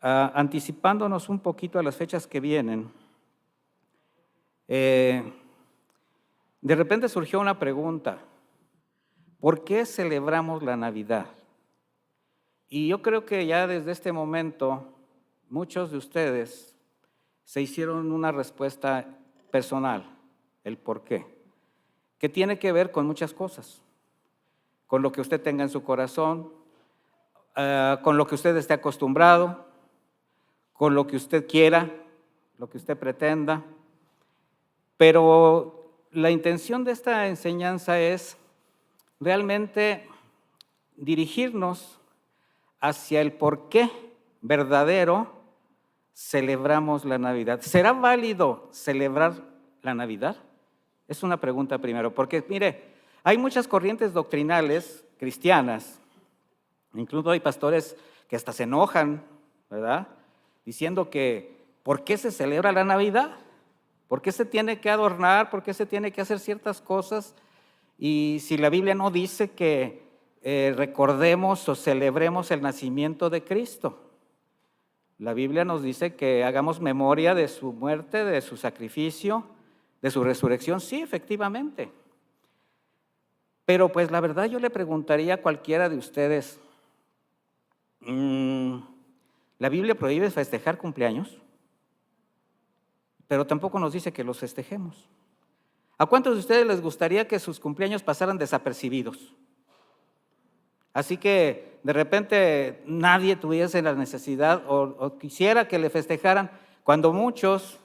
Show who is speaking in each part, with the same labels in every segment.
Speaker 1: anticipándonos un poquito a las fechas que vienen, de repente surgió una pregunta: ¿por qué celebramos la Navidad? Y yo creo que ya desde este momento muchos de ustedes se hicieron una respuesta personal, el por qué, que tiene que ver con muchas cosas, con lo que usted tenga en su corazón, con lo que usted esté acostumbrado, con lo que usted quiera, lo que usted pretenda. Pero la intención de esta enseñanza es realmente dirigirnos hacia el por qué verdadero celebramos la Navidad. ¿Será válido celebrar la Navidad? Es una pregunta primero, porque mire, hay muchas corrientes doctrinales cristianas, incluso hay pastores que hasta se enojan, ¿verdad?, diciendo que ¿por qué se celebra la Navidad? ¿Por qué se tiene que adornar? ¿Por qué se tiene que hacer ciertas cosas? Y si la Biblia no dice que recordemos o celebremos el nacimiento de Cristo. La Biblia nos dice que hagamos memoria de su muerte, de su sacrificio, de su resurrección. Sí, efectivamente. Pero pues la verdad yo le preguntaría a cualquiera de ustedes, ¿la Biblia prohíbe festejar cumpleaños? Pero tampoco nos dice que los festejemos. ¿A cuántos de ustedes les gustaría que sus cumpleaños pasaran desapercibidos? Así que de repente nadie tuviese la necesidad o quisiera que le festejaran, cuando muchos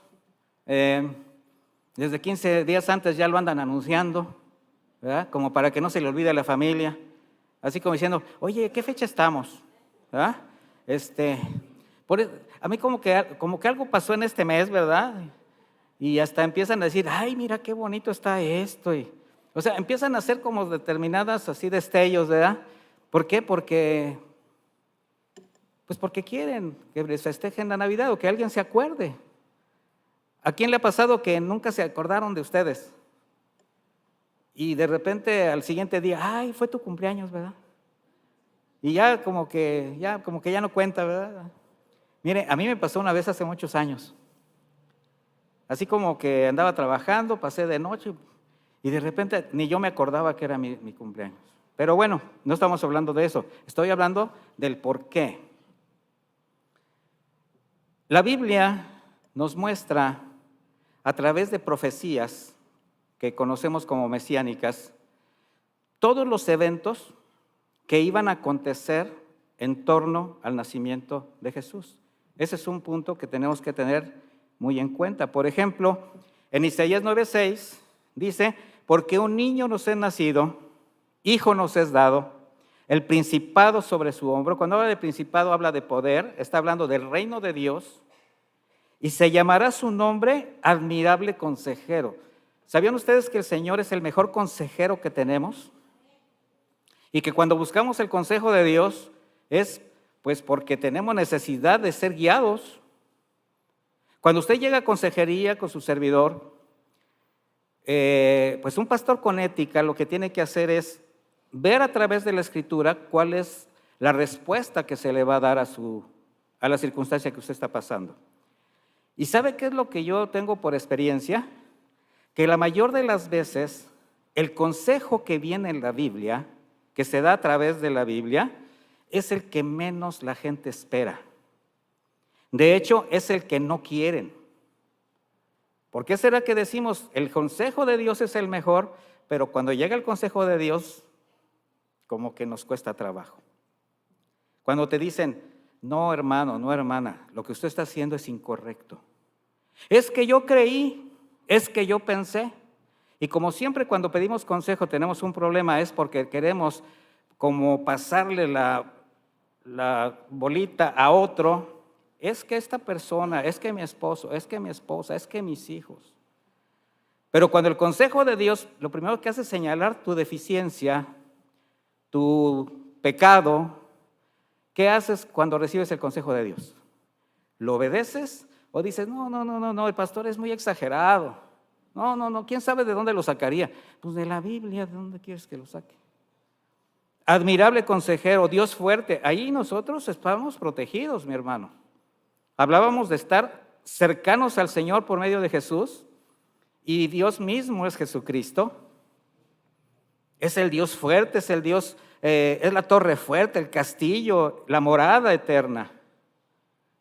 Speaker 1: desde 15 días antes ya lo andan anunciando, ¿verdad?, como para que no se le olvide a la familia, así como diciendo, oye, ¿qué fecha estamos? ¿Verdad? A mí como que algo pasó en este mes, ¿verdad? Y hasta empiezan a decir, ay, mira qué bonito está esto. O sea, empiezan a hacer como determinadas así destellos, ¿verdad? ¿Por qué? Porque quieren que les festejen la Navidad o que alguien se acuerde. ¿A quién le ha pasado que nunca se acordaron de ustedes? Y de repente al siguiente día, ay, fue tu cumpleaños, ¿verdad? Y ya como que ya no cuenta, ¿verdad? Mire, a mí me pasó una vez hace muchos años. Así como que andaba trabajando, pasé de noche y de repente ni yo me acordaba que era mi cumpleaños. Pero bueno, no estamos hablando de eso, estoy hablando del por qué. La Biblia nos muestra a través de profecías que conocemos como mesiánicas todos los eventos que iban a acontecer en torno al nacimiento de Jesús. Ese es un punto que tenemos que tener muy en cuenta. Por ejemplo, en Isaías 9:6 dice, porque un niño nos es nacido, hijo nos es dado, el principado sobre su hombro. Cuando habla de principado habla de poder, está hablando del reino de Dios, y se llamará su nombre admirable consejero. ¿Sabían ustedes que el Señor es el mejor consejero que tenemos? Y que cuando buscamos el consejo de Dios es pues porque tenemos necesidad de ser guiados. Cuando usted llega a consejería con su servidor, pues un pastor con ética lo que tiene que hacer es ver a través de la Escritura cuál es la respuesta que se le va a dar a la circunstancia que usted está pasando. ¿Y sabe qué es lo que yo tengo por experiencia? Que la mayor de las veces el consejo que viene en la Biblia, que se da a través de la Biblia, es el que menos la gente espera. De hecho, es el que no quieren. ¿Por qué será que decimos el consejo de Dios es el mejor, pero cuando llega el consejo de Dios, como que nos cuesta trabajo? Cuando te dicen, no hermano, no hermana, lo que usted está haciendo es incorrecto. Es que yo creí, es que yo pensé. Y como siempre cuando pedimos consejo tenemos un problema, es porque queremos como pasarle la bolita a otro. Es que esta persona, es que mi esposo, es que mi esposa, es que mis hijos. Pero cuando el consejo de Dios, lo primero que hace es señalar tu deficiencia, tu pecado. ¿Qué haces cuando recibes el consejo de Dios? ¿Lo obedeces o dices, no, el pastor es muy exagerado? No, ¿quién sabe de dónde lo sacaría? Pues de la Biblia, ¿de dónde quieres que lo saque? Admirable consejero, Dios fuerte, ahí nosotros estamos protegidos, mi hermano. Hablábamos de estar cercanos al Señor por medio de Jesús, y Dios mismo es Jesucristo. Es el Dios fuerte, es el Dios, es la torre fuerte, el castillo, la morada eterna.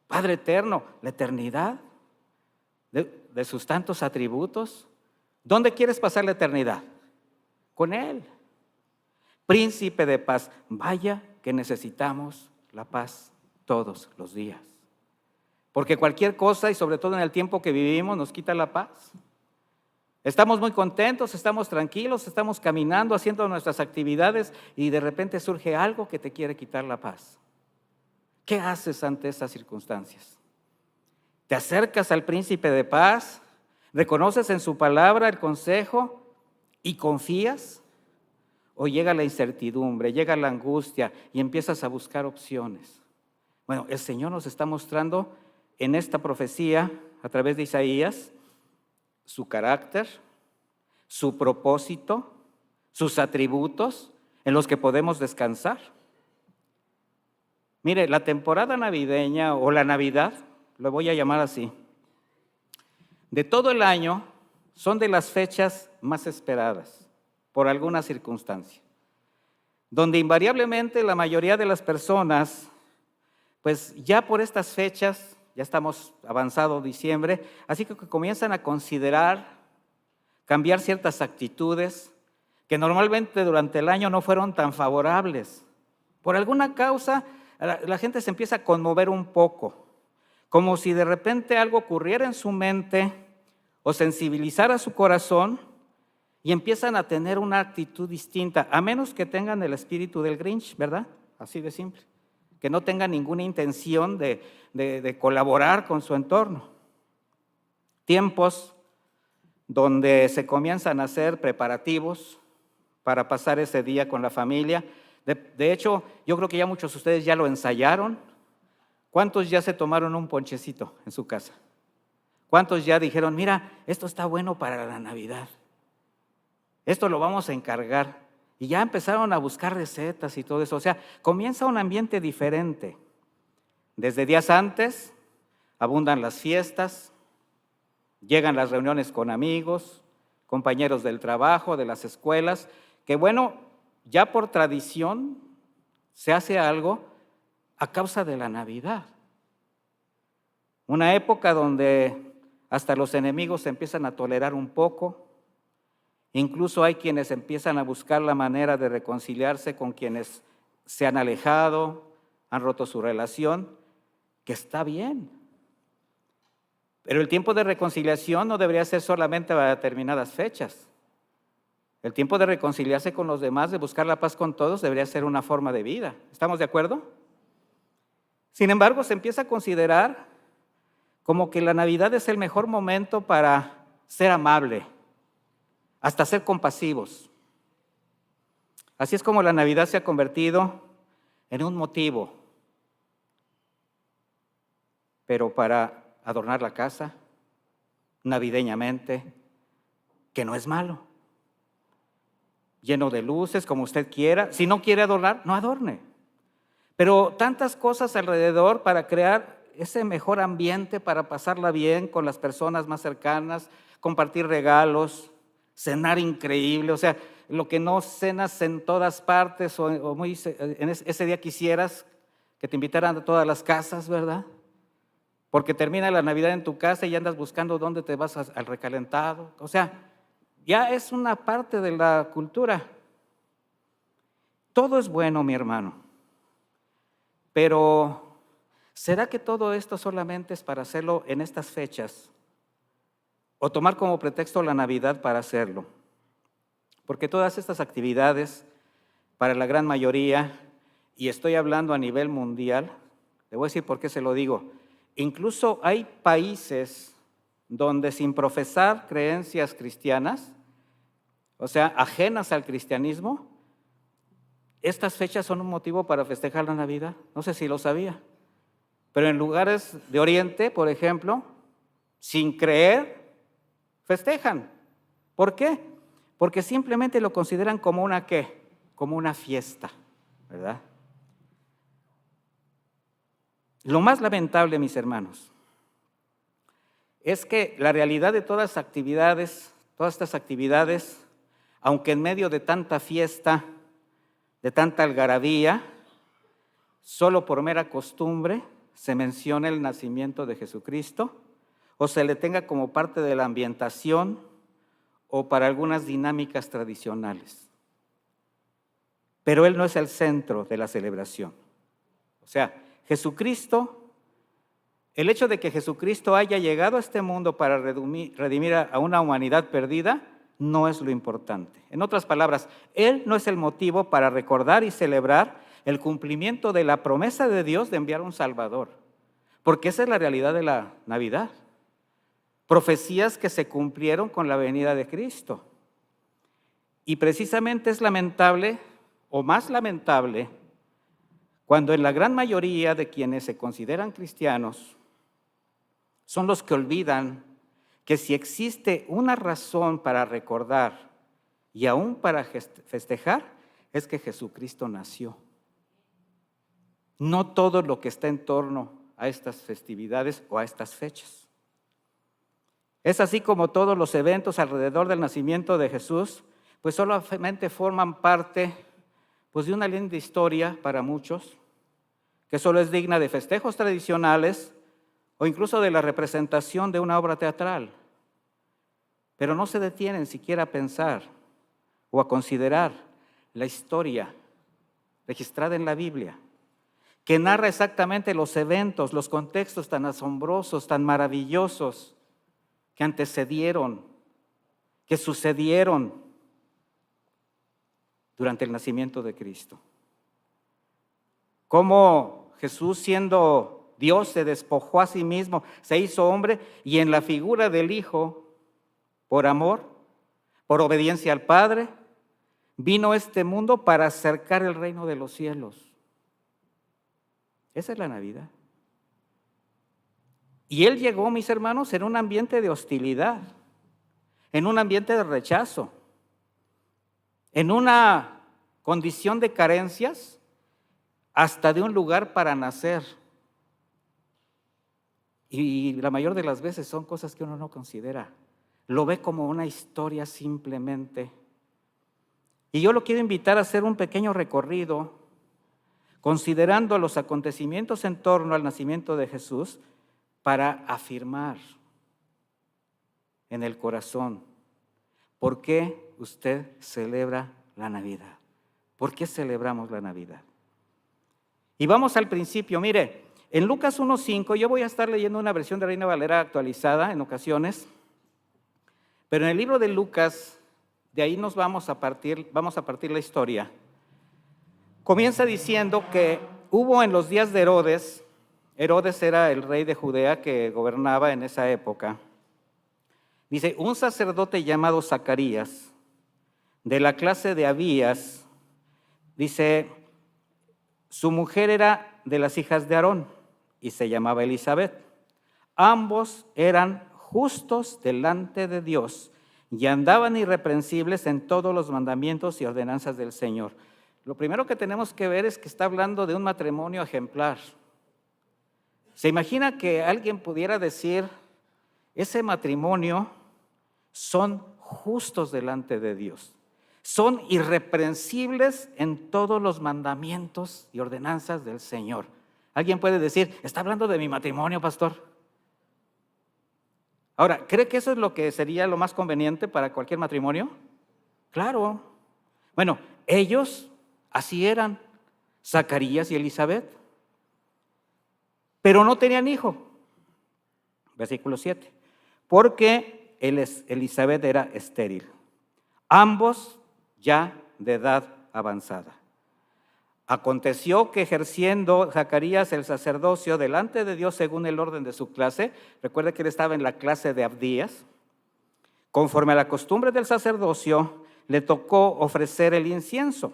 Speaker 1: Padre eterno, la eternidad de sus tantos atributos. ¿Dónde quieres pasar la eternidad? Con Él. Príncipe de paz. Vaya que necesitamos la paz todos los días. Porque cualquier cosa, y sobre todo en el tiempo que vivimos, nos quita la paz. Estamos muy contentos, estamos tranquilos, estamos caminando, haciendo nuestras actividades, y de repente surge algo que te quiere quitar la paz. ¿Qué haces ante esas circunstancias? ¿Te acercas al príncipe de paz? ¿Reconoces en su palabra el consejo y confías? ¿O llega la incertidumbre, llega la angustia y empiezas a buscar opciones? Bueno, el Señor nos está mostrando en esta profecía, a través de Isaías, su carácter, su propósito, sus atributos en los que podemos descansar. Mire, la temporada navideña o la Navidad, lo voy a llamar así, de todo el año son de las fechas más esperadas por alguna circunstancia, donde invariablemente la mayoría de las personas, pues ya por estas fechas, ya estamos avanzado diciembre, así que comienzan a considerar cambiar ciertas actitudes que normalmente durante el año no fueron tan favorables. Por alguna causa, la gente se empieza a conmover un poco, como si de repente algo ocurriera en su mente o sensibilizara su corazón, y empiezan a tener una actitud distinta, a menos que tengan el espíritu del Grinch, ¿verdad? Así de simple. Que no tengan ninguna intención de colaborar con su entorno. Tiempos donde se comienzan a hacer preparativos para pasar ese día con la familia. De hecho, yo creo que ya muchos de ustedes ya lo ensayaron. ¿Cuántos ya se tomaron un ponchecito en su casa? ¿Cuántos ya dijeron, mira, esto está bueno para la Navidad? Esto lo vamos a encargar. Y ya empezaron a buscar recetas y todo eso. O sea, comienza un ambiente diferente. Desde días antes abundan las fiestas, llegan las reuniones con amigos, compañeros del trabajo, de las escuelas, que bueno, ya por tradición se hace algo a causa de la Navidad. Una época donde hasta los enemigos se empiezan a tolerar un poco. Incluso hay quienes empiezan a buscar la manera de reconciliarse con quienes se han alejado, han roto su relación, que está bien. Pero el tiempo de reconciliación no debería ser solamente para determinadas fechas. El tiempo de reconciliarse con los demás, de buscar la paz con todos, debería ser una forma de vida. ¿Estamos de acuerdo? Sin embargo, se empieza a considerar como que la Navidad es el mejor momento para ser amable, hasta ser compasivos. Así es como la Navidad se ha convertido en un motivo, pero para adornar la casa navideñamente, que no es malo. Lleno de luces, como usted quiera. Si no quiere adornar, no adorne. Pero tantas cosas alrededor para crear ese mejor ambiente, para pasarla bien con las personas más cercanas, compartir regalos, cenar increíble, o sea, lo que no cenas en todas partes o muy, en ese día quisieras que te invitaran a todas las casas, ¿verdad? Porque termina la Navidad en tu casa y andas buscando dónde te vas al recalentado. O sea, ya es una parte de la cultura. Todo es bueno, mi hermano, pero ¿será que todo esto solamente es para hacerlo en estas fechas? O tomar como pretexto la Navidad para hacerlo. Porque todas estas actividades, para la gran mayoría, y estoy hablando a nivel mundial, le voy a decir por qué se lo digo, incluso hay países donde sin profesar creencias cristianas, o sea, ajenas al cristianismo, estas fechas son un motivo para festejar la Navidad. No sé si lo sabía, pero en lugares de Oriente, por ejemplo, sin creer, festejan. ¿Por qué? Porque simplemente lo consideran como una ¿qué? Como una fiesta, ¿verdad? Lo más lamentable, mis hermanos, es que la realidad de todas estas actividades, aunque en medio de tanta fiesta, de tanta algarabía, solo por mera costumbre se menciona el nacimiento de Jesucristo o se le tenga como parte de la ambientación o para algunas dinámicas tradicionales. Pero Él no es el centro de la celebración. O sea, Jesucristo, el hecho de que Jesucristo haya llegado a este mundo para redimir a una humanidad perdida, no es lo importante. En otras palabras, Él no es el motivo para recordar y celebrar el cumplimiento de la promesa de Dios de enviar un Salvador, porque esa es la realidad de la Navidad. Profecías que se cumplieron con la venida de Cristo. Y precisamente es lamentable, o más lamentable, cuando en la gran mayoría de quienes se consideran cristianos son los que olvidan que si existe una razón para recordar y aún para festejar, es que Jesucristo nació. No todo lo que está en torno a estas festividades o a estas fechas. Es así como todos los eventos alrededor del nacimiento de Jesús, pues solamente forman parte pues, de una linda historia para muchos, que solo es digna de festejos tradicionales o incluso de la representación de una obra teatral. Pero no se detienen siquiera a pensar o a considerar la historia registrada en la Biblia, que narra exactamente los eventos, los contextos tan asombrosos, tan maravillosos que antecedieron, que sucedieron durante el nacimiento de Cristo. Cómo Jesús, siendo Dios, se despojó a sí mismo, se hizo hombre y en la figura del Hijo, por amor, por obediencia al Padre, vino a este mundo para acercar el reino de los cielos. Esa es la Navidad. Y Él llegó, mis hermanos, en un ambiente de hostilidad, en un ambiente de rechazo, en una condición de carencias, hasta de un lugar para nacer. Y la mayor de las veces son cosas que uno no considera. Lo ve como una historia simplemente. Y yo lo quiero invitar a hacer un pequeño recorrido, considerando los acontecimientos en torno al nacimiento de Jesús, para afirmar en el corazón por qué usted celebra la Navidad. ¿Por qué celebramos la Navidad? Y vamos al principio. Mire, en Lucas 1:5, yo voy a estar leyendo una versión de Reina Valera actualizada en ocasiones, pero en el libro de Lucas, de ahí nos vamos a partir la historia. Comienza diciendo que hubo en los días de Herodes era el rey de Judea que gobernaba en esa época. Dice, un sacerdote llamado Zacarías, de la clase de Abías, dice, su mujer era de las hijas de Aarón y se llamaba Elizabeth. Ambos eran justos delante de Dios y andaban irreprensibles en todos los mandamientos y ordenanzas del Señor. Lo primero que tenemos que ver es que está hablando de un matrimonio ejemplar. ¿Se imagina que alguien pudiera decir, ese matrimonio son justos delante de Dios? Son irreprensibles en todos los mandamientos y ordenanzas del Señor. Alguien puede decir, ¿está hablando de mi matrimonio, pastor? Ahora, ¿cree que eso es lo que sería lo más conveniente para cualquier matrimonio? Claro. Bueno, ellos así eran, Zacarías y Elizabeth, pero no tenían hijo. Versículo 7. Porque Elizabeth era estéril, ambos ya de edad avanzada. Aconteció que ejerciendo Zacarías el sacerdocio delante de Dios según el orden de su clase, recuerde que él estaba en la clase de Abdías, conforme a la costumbre del sacerdocio, le tocó ofrecer el incienso.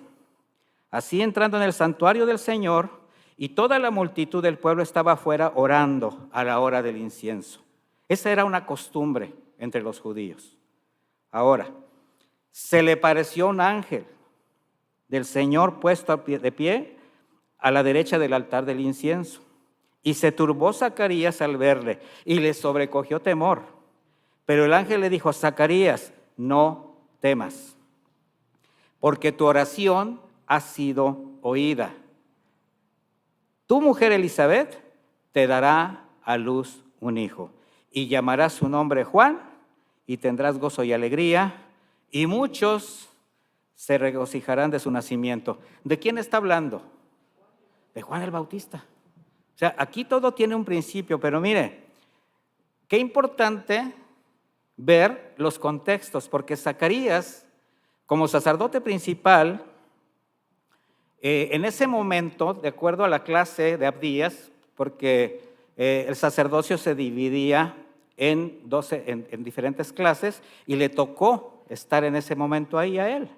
Speaker 1: Así entrando en el santuario del Señor, y toda la multitud del pueblo estaba afuera orando a la hora del incienso. Esa era una costumbre entre los judíos. Ahora, se le pareció un ángel del Señor puesto de pie a la derecha del altar del incienso. Y se turbó Zacarías al verle, y le sobrecogió temor. Pero el ángel le dijo: Zacarías, no temas, porque tu oración ha sido oída. Tu mujer Elizabeth te dará a luz un hijo, y llamarás su nombre Juan, y tendrás gozo y alegría, y muchos se regocijarán de su nacimiento. ¿De quién está hablando? De Juan el Bautista. O sea, aquí todo tiene un principio, pero mire, qué importante ver los contextos, porque Zacarías, como sacerdote principal, en ese momento, de acuerdo a la clase de Abdías, porque el sacerdocio se dividía en diferentes clases, y le tocó estar en ese momento ahí a él.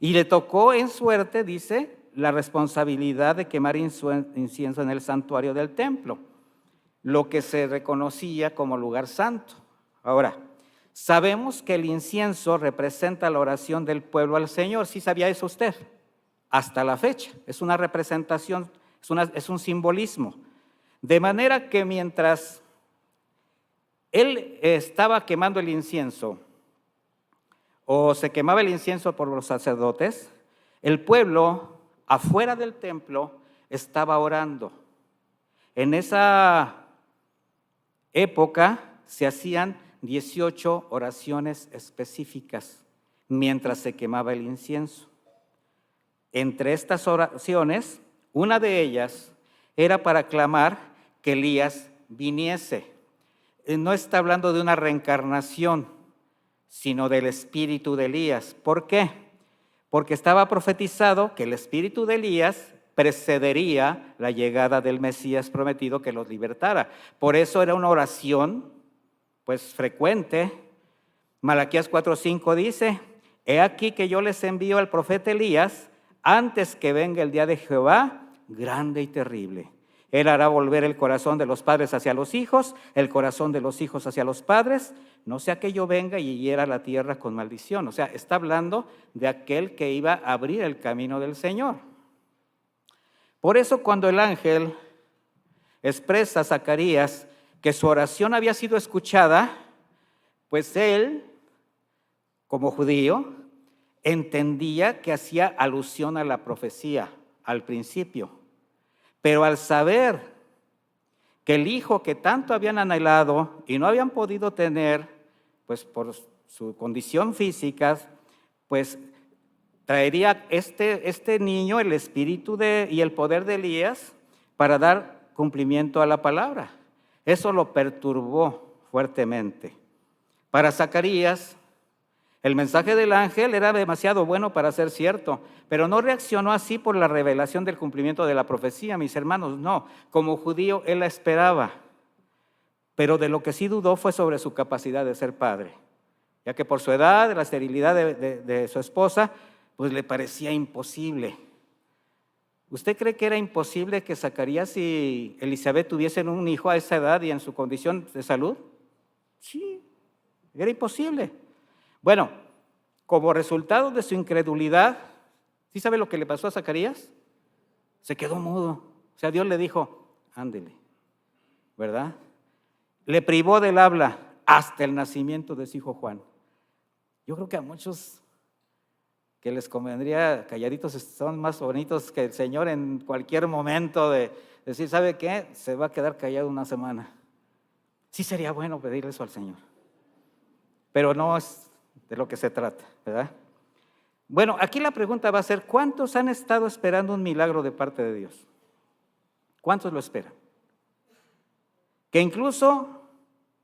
Speaker 1: Y le tocó en suerte, dice, la responsabilidad de quemar incienso en el santuario del templo, lo que se reconocía como lugar santo. Ahora, sabemos que el incienso representa la oración del pueblo al Señor. ¿Sí sabía eso usted? Hasta la fecha. Es una representación, es un simbolismo. De manera que mientras él estaba quemando el incienso, o se quemaba el incienso por los sacerdotes, el pueblo afuera del templo estaba orando. En esa época se hacían 18 oraciones específicas mientras se quemaba el incienso. Entre estas oraciones, una de ellas era para clamar que Elías viniese. No está hablando de una reencarnación, sino del espíritu de Elías. ¿Por qué? Porque estaba profetizado que el espíritu de Elías precedería la llegada del Mesías prometido que los libertara. Por eso era una oración pues frecuente. Malaquías 4:5 dice: he aquí que yo les envío al profeta Elías antes que venga el día de Jehová grande y terrible. Él hará volver el corazón de los padres hacia los hijos, el corazón de los hijos hacia los padres, no sea que yo venga y hiera la tierra con maldición. O sea, está hablando de aquel que iba a abrir el camino del Señor. Por eso cuando el ángel expresa a Zacarías que su oración había sido escuchada, pues él, como judío, entendía que hacía alusión a la profecía al principio. Pero al saber que el hijo que tanto habían anhelado y no habían podido tener, pues por su condición física, pues traería este niño el espíritu y el poder de Elías para dar cumplimiento a la palabra. Eso lo perturbó fuertemente. Para Zacarías, el mensaje del ángel era demasiado bueno para ser cierto, pero no reaccionó así por la revelación del cumplimiento de la profecía, mis hermanos, no. Como judío, él la esperaba, pero de lo que sí dudó fue sobre su capacidad de ser padre, ya que por su edad, la esterilidad de su esposa, pues le parecía imposible. ¿Usted cree que era imposible que Zacarías y Elizabeth tuviesen un hijo a esa edad y en su condición de salud? Sí, era imposible. Bueno, como resultado de su incredulidad, ¿sí sabe lo que le pasó a Zacarías? Se quedó mudo. O sea, Dios le dijo: ándele, ¿verdad? Le privó del habla hasta el nacimiento de su hijo Juan. Yo creo que a muchos que les convendría calladitos son más bonitos que el Señor en cualquier momento de decir: ¿sabe qué? Se va a quedar callado una semana. Sí sería bueno pedirle eso al Señor, pero no es de lo que se trata, ¿verdad? Bueno, aquí la pregunta va a ser: ¿cuántos han estado esperando un milagro de parte de Dios? ¿Cuántos lo esperan? Que incluso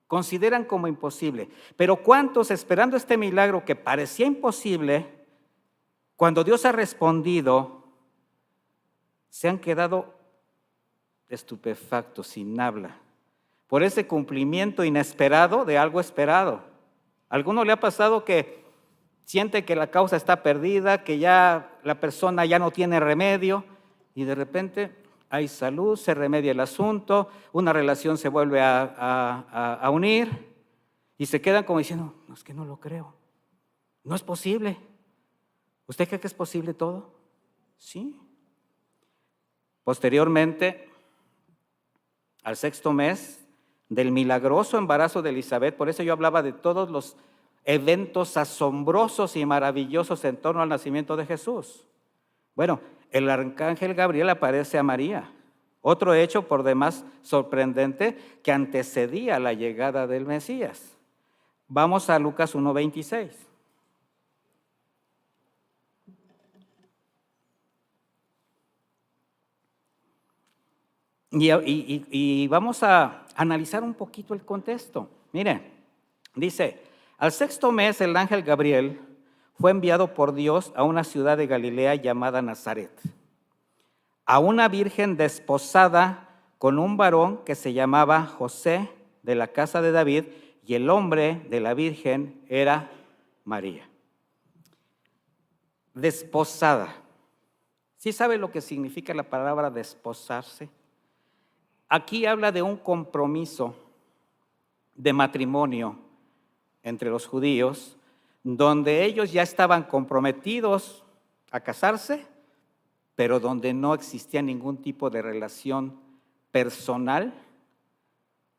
Speaker 1: consideran como imposible. Pero ¿cuántos, esperando este milagro que parecía imposible, cuando Dios ha respondido, se han quedado estupefactos, sin habla, por ese cumplimiento inesperado de algo esperado? ¿A alguno le ha pasado que siente que la causa está perdida, que ya la persona ya no tiene remedio, y de repente hay salud, se remedia el asunto, una relación se vuelve a unir, y se quedan como diciendo: no, es que no lo creo, no es posible? ¿Usted cree que es posible todo? Sí. Posteriormente, al 6º mes del milagroso embarazo de Elizabeth. Por eso yo hablaba de todos los eventos asombrosos y maravillosos en torno al nacimiento de Jesús. Bueno, el arcángel Gabriel aparece a María. Otro hecho por demás sorprendente que antecedía la llegada del Mesías. Vamos a Lucas 1:26. Y vamos a analizar un poquito el contexto. Mire, dice, al 6º mes el ángel Gabriel fue enviado por Dios a una ciudad de Galilea llamada Nazaret, a una virgen desposada con un varón que se llamaba José, de la casa de David, y el nombre de la virgen era María. Desposada. ¿Sí sabe lo que significa la palabra desposarse? Aquí habla de un compromiso de matrimonio entre los judíos, donde ellos ya estaban comprometidos a casarse, pero donde no existía ningún tipo de relación personal,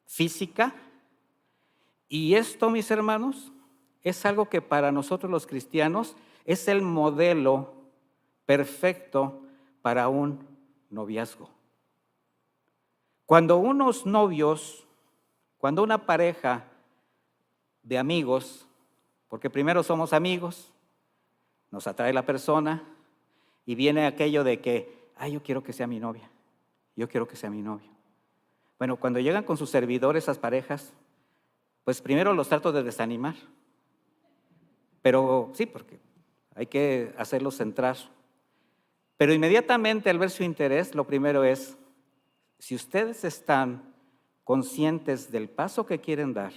Speaker 1: física. Y esto, mis hermanos, es algo que para nosotros los cristianos es el modelo perfecto para un noviazgo. Cuando unos novios, cuando una pareja de amigos, porque primero somos amigos, nos atrae la persona y viene aquello de que, yo quiero que sea mi novia, yo quiero que sea mi novio. Bueno, cuando llegan con sus servidores esas parejas, pues primero los trato de desanimar, pero sí, porque hay que hacerlos entrar. Pero inmediatamente al ver su interés, lo primero es, si ustedes están conscientes del paso que quieren dar,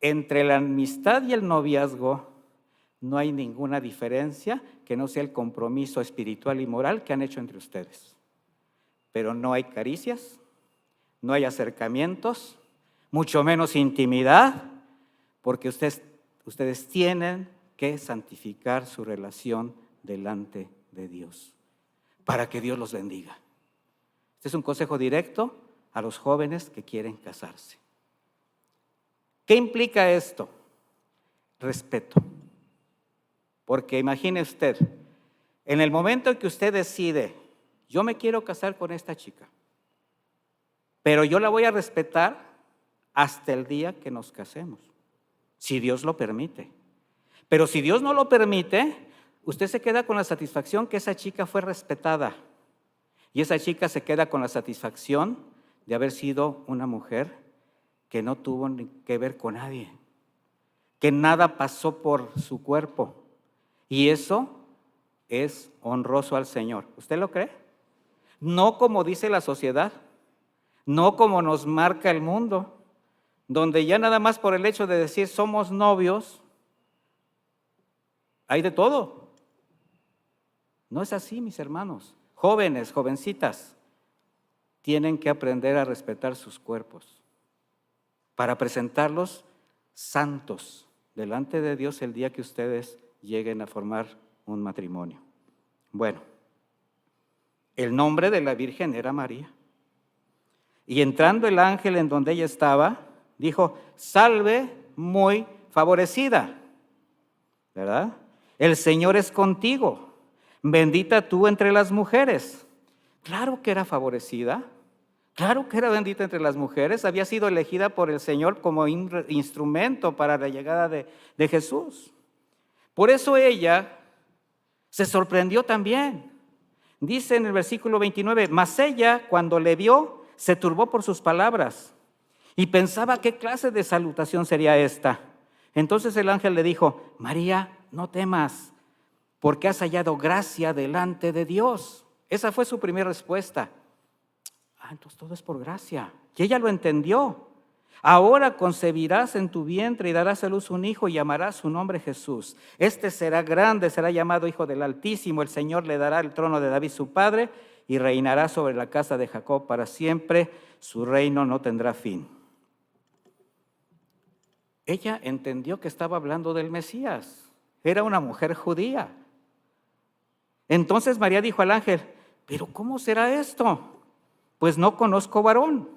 Speaker 1: entre la amistad y el noviazgo no hay ninguna diferencia que no sea el compromiso espiritual y moral que han hecho entre ustedes. Pero no hay caricias, no hay acercamientos, mucho menos intimidad, porque ustedes tienen que santificar su relación delante de Dios, para que Dios los bendiga. Este es un consejo directo a los jóvenes que quieren casarse. ¿Qué implica esto? Respeto. Porque imagine usted, en el momento en que usted decide, yo me quiero casar con esta chica, pero yo la voy a respetar hasta el día que nos casemos, si Dios lo permite. Pero si Dios no lo permite, usted se queda con la satisfacción que esa chica fue respetada. Y esa chica se queda con la satisfacción de haber sido una mujer que no tuvo ni que ver con nadie, que nada pasó por su cuerpo. Y eso es honroso al Señor. ¿Usted lo cree? No como dice la sociedad, no como nos marca el mundo, donde ya nada más por el hecho de decir somos novios, hay de todo. No es así, mis hermanos. Jóvenes, jovencitas, tienen que aprender a respetar sus cuerpos para presentarlos santos delante de Dios el día que ustedes lleguen a formar un matrimonio. Bueno, el nombre de la Virgen era María. Y entrando el ángel en donde ella estaba, dijo, salve muy favorecida, ¿verdad? El Señor es contigo. Bendita tú entre las mujeres. Claro que era favorecida, claro que era bendita entre las mujeres, había sido elegida por el Señor como instrumento para la llegada de Jesús. Por eso ella se sorprendió también. Dice en el versículo 29, mas ella cuando le vio se turbó por sus palabras y pensaba qué clase de salutación sería esta. Entonces el ángel le dijo, María, no temas, porque has hallado gracia delante de Dios. Esa fue su primera respuesta. Entonces todo es por gracia. Y ella lo entendió. Ahora concebirás en tu vientre y darás a luz un hijo y llamarás su nombre Jesús. Este será grande, será llamado Hijo del Altísimo. El Señor le dará el trono de David su padre y reinará sobre la casa de Jacob para siempre. Su reino no tendrá fin. Ella entendió que estaba hablando del Mesías. Era una mujer judía. Entonces María dijo al ángel, ¿pero cómo será esto? Pues no conozco varón.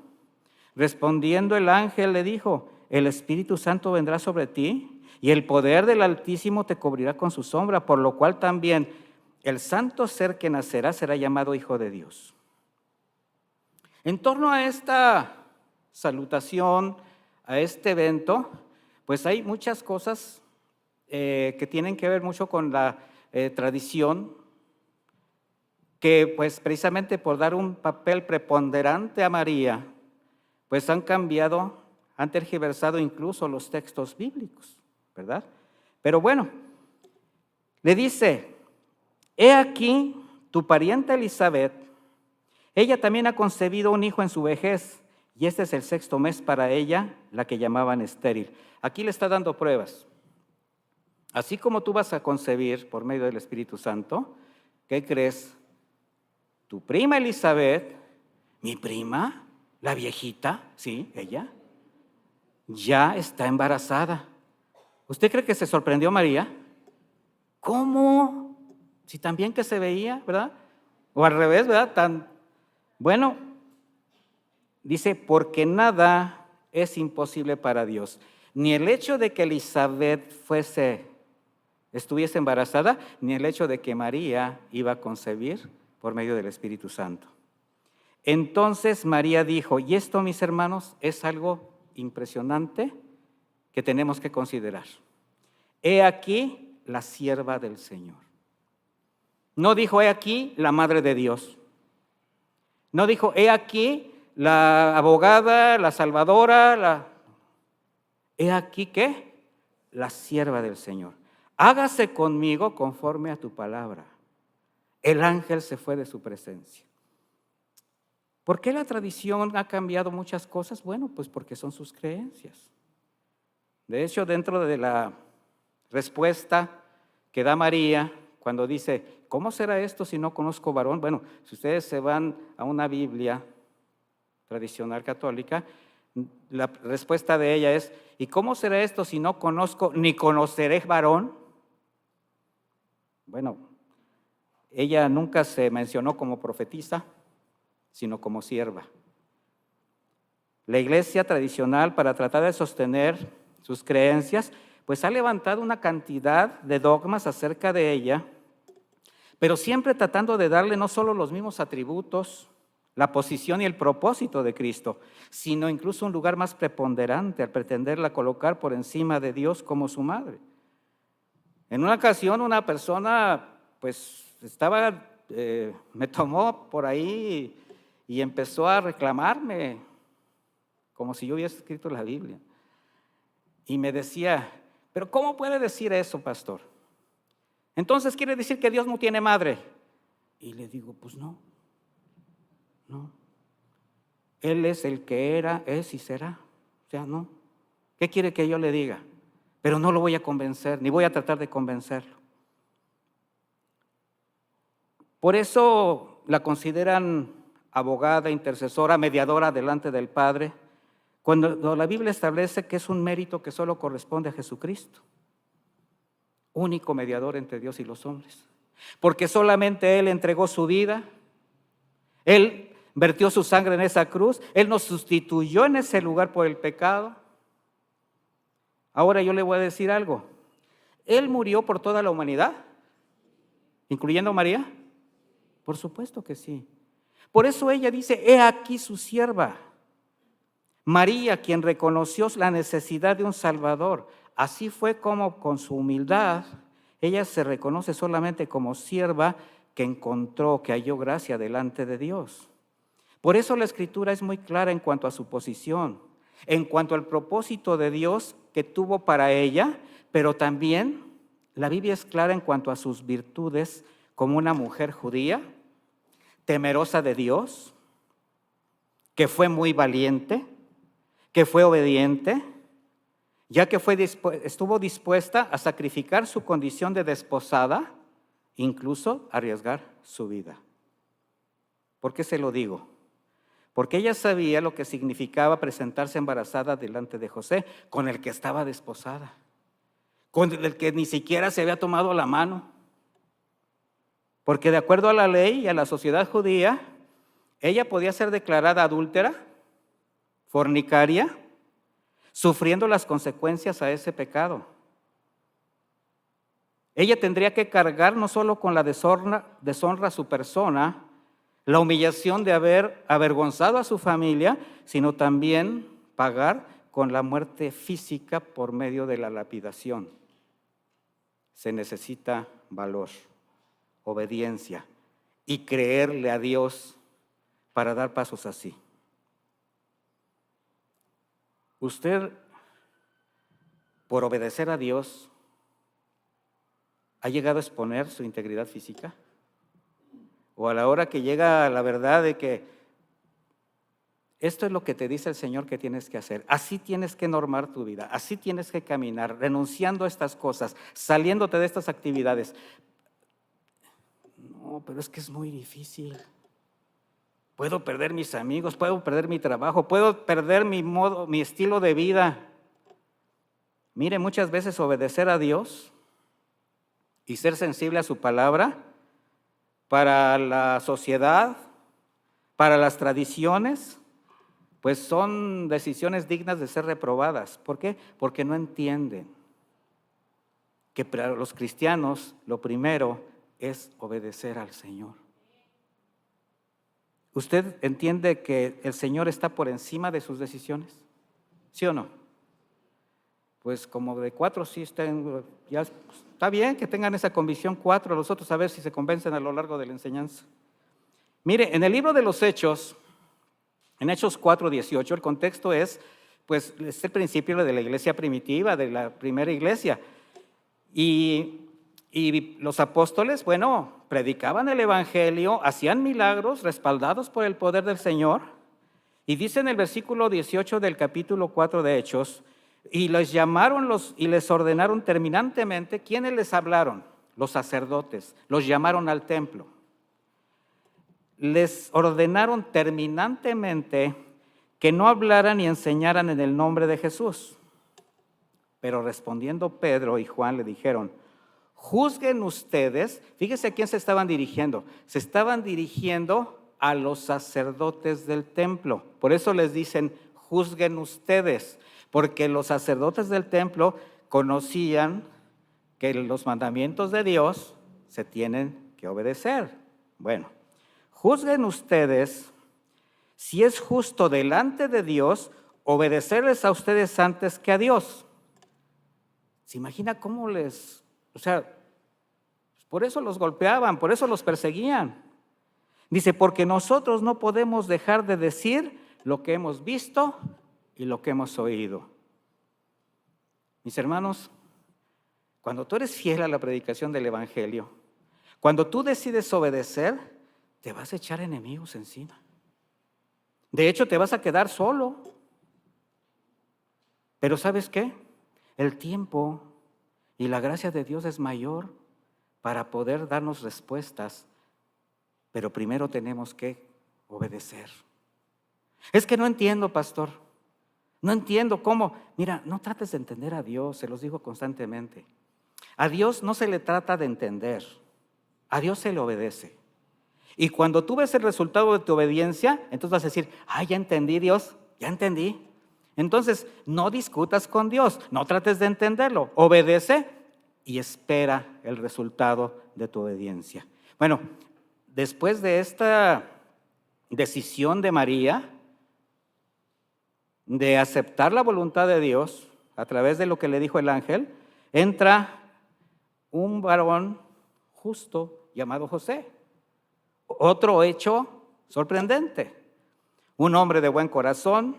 Speaker 1: Respondiendo el ángel le dijo: el Espíritu Santo vendrá sobre ti y el poder del Altísimo te cubrirá con su sombra, por lo cual también el santo ser que nacerá será llamado Hijo de Dios. En torno a esta salutación, a este evento, pues hay muchas cosas que tienen que ver mucho con la tradición, que pues precisamente por dar un papel preponderante a María, pues han cambiado, han tergiversado incluso los textos bíblicos, ¿verdad? Pero bueno, le dice: he aquí tu parienta Elizabeth, ella también ha concebido un hijo en su vejez, y este es el 6º mes para ella, la que llamaban estéril. Aquí le está dando pruebas. Así como tú vas a concebir por medio del Espíritu Santo, ¿qué crees? Tu prima Elizabeth, mi prima, la viejita, sí, ella, ya está embarazada. ¿Usted cree que se sorprendió María? ¿Cómo? Si tan bien que se veía, ¿verdad? O al revés, ¿verdad? Bueno, dice, porque nada es imposible para Dios. Ni el hecho de que Elizabeth estuviese embarazada, ni el hecho de que María iba a concebir por medio del Espíritu Santo. Entonces María dijo, y esto, mis hermanos, es algo impresionante que tenemos que considerar. He aquí la sierva del Señor. No dijo, he aquí la madre de Dios. No dijo, he aquí la abogada, la salvadora, he aquí, ¿qué? La sierva del Señor. Hágase conmigo conforme a tu palabra. El ángel se fue de su presencia. ¿Por qué la tradición ha cambiado muchas cosas? Bueno, pues porque son sus creencias. De hecho, dentro de la respuesta que da María, cuando dice, ¿cómo será esto si no conozco varón? Bueno, si ustedes se van a una Biblia tradicional católica, la respuesta de ella es, ¿y cómo será esto si no conozco ni conoceré varón? Bueno, ella nunca se mencionó como profetisa, sino como sierva. La iglesia tradicional, para tratar de sostener sus creencias, pues ha levantado una cantidad de dogmas acerca de ella, pero siempre tratando de darle no solo los mismos atributos, la posición y el propósito de Cristo, sino incluso un lugar más preponderante al pretenderla colocar por encima de Dios como su madre. En una ocasión una persona pues me tomó por ahí y empezó a reclamarme como si yo hubiese escrito la Biblia. Y me decía, ¿pero cómo puede decir eso, pastor? Entonces quiere decir que Dios no tiene madre. Y le digo, pues no. Él es el que era, es y será. O sea, no. ¿Qué quiere que yo le diga? Pero no lo voy a convencer, ni voy a tratar de convencerlo. Por eso la consideran abogada, intercesora, mediadora delante del Padre, cuando la Biblia establece que es un mérito que solo corresponde a Jesucristo, único mediador entre Dios y los hombres, porque solamente Él entregó su vida, Él vertió su sangre en esa cruz, Él nos sustituyó en ese lugar por el pecado. Ahora yo le voy a decir algo, Él murió por toda la humanidad, incluyendo a María. Por supuesto que sí. Por eso ella dice, he aquí su sierva. María, quien reconoció la necesidad de un Salvador, así fue como con su humildad, ella se reconoce solamente como sierva que encontró, que halló gracia delante de Dios. Por eso la Escritura es muy clara en cuanto a su posición, en cuanto al propósito de Dios que tuvo para ella, pero también la Biblia es clara en cuanto a sus virtudes como una mujer judía, temerosa de Dios, que fue muy valiente, que fue obediente, ya que estuvo dispuesta a sacrificar su condición de desposada, incluso arriesgar su vida. ¿Por qué se lo digo? Porque ella sabía lo que significaba presentarse embarazada delante de José, con el que estaba desposada, con el que ni siquiera se había tomado la mano. Porque de acuerdo a la ley y a la sociedad judía, ella podía ser declarada adúltera, fornicaria, sufriendo las consecuencias a ese pecado. Ella tendría que cargar no solo con la deshonra a su persona, la humillación de haber avergonzado a su familia, sino también pagar con la muerte física por medio de la lapidación. Se necesita valor, obediencia y creerle a Dios para dar pasos así. Usted, por obedecer a Dios, ¿ha llegado a exponer su integridad física? O a la hora que llega la verdad de que esto es lo que te dice el Señor que tienes que hacer, así tienes que normar tu vida, así tienes que caminar, renunciando a estas cosas, saliéndote de estas actividades. No, pero es que es muy difícil. Puedo perder mis amigos, puedo perder mi trabajo, puedo perder mi estilo de vida. Mire, muchas veces obedecer a Dios y ser sensible a su palabra para la sociedad, para las tradiciones, pues son decisiones dignas de ser reprobadas. ¿Por qué? Porque no entienden que para los cristianos lo primero es obedecer al Señor. ¿Usted entiende que el Señor está por encima de sus decisiones? ¿Sí o no? Pues como de 4 sí están, ya está bien que tengan esa convicción 4, los otros a ver si se convencen a lo largo de la enseñanza. Mire, en el libro de los Hechos, en Hechos 4:18, el contexto es, pues, es el principio de la iglesia primitiva, de la primera iglesia. Y los apóstoles, bueno, predicaban el evangelio, hacían milagros respaldados por el poder del Señor. Y dice en el versículo 18 del capítulo 4 de Hechos, y les llamaron y les ordenaron terminantemente. ¿Quiénes les hablaron? Los sacerdotes. Los llamaron al templo. Les ordenaron terminantemente que no hablaran ni enseñaran en el nombre de Jesús. Pero respondiendo Pedro y Juan le dijeron: juzguen ustedes. Fíjese a quién se estaban dirigiendo. Se estaban dirigiendo a los sacerdotes del templo. Por eso les dicen: juzguen ustedes. Porque los sacerdotes del templo conocían que los mandamientos de Dios se tienen que obedecer. Bueno, juzguen ustedes si es justo delante de Dios obedecerles a ustedes antes que a Dios. ¿Se imagina cómo por eso los golpeaban, por eso los perseguían? Dice, porque nosotros no podemos dejar de decir lo que hemos visto y lo que hemos oído. Mis hermanos, cuando tú eres fiel a la predicación del evangelio, cuando tú decides obedecer, te vas a echar enemigos encima. De hecho, te vas a quedar solo. Pero ¿sabes qué? El tiempo y la gracia de Dios es mayor para poder darnos respuestas, pero primero tenemos que obedecer. Es que no entiendo, pastor. No entiendo cómo. Mira, no trates de entender a Dios, se los digo constantemente. A Dios no se le trata de entender, a Dios se le obedece. Y cuando tú ves el resultado de tu obediencia, entonces vas a decir: ya entendí, Dios, ya entendí. Entonces, no discutas con Dios, no trates de entenderlo, obedece y espera el resultado de tu obediencia. Bueno, después de esta decisión de María de aceptar la voluntad de Dios a través de lo que le dijo el ángel, entra un varón justo llamado José. Otro hecho sorprendente, un hombre de buen corazón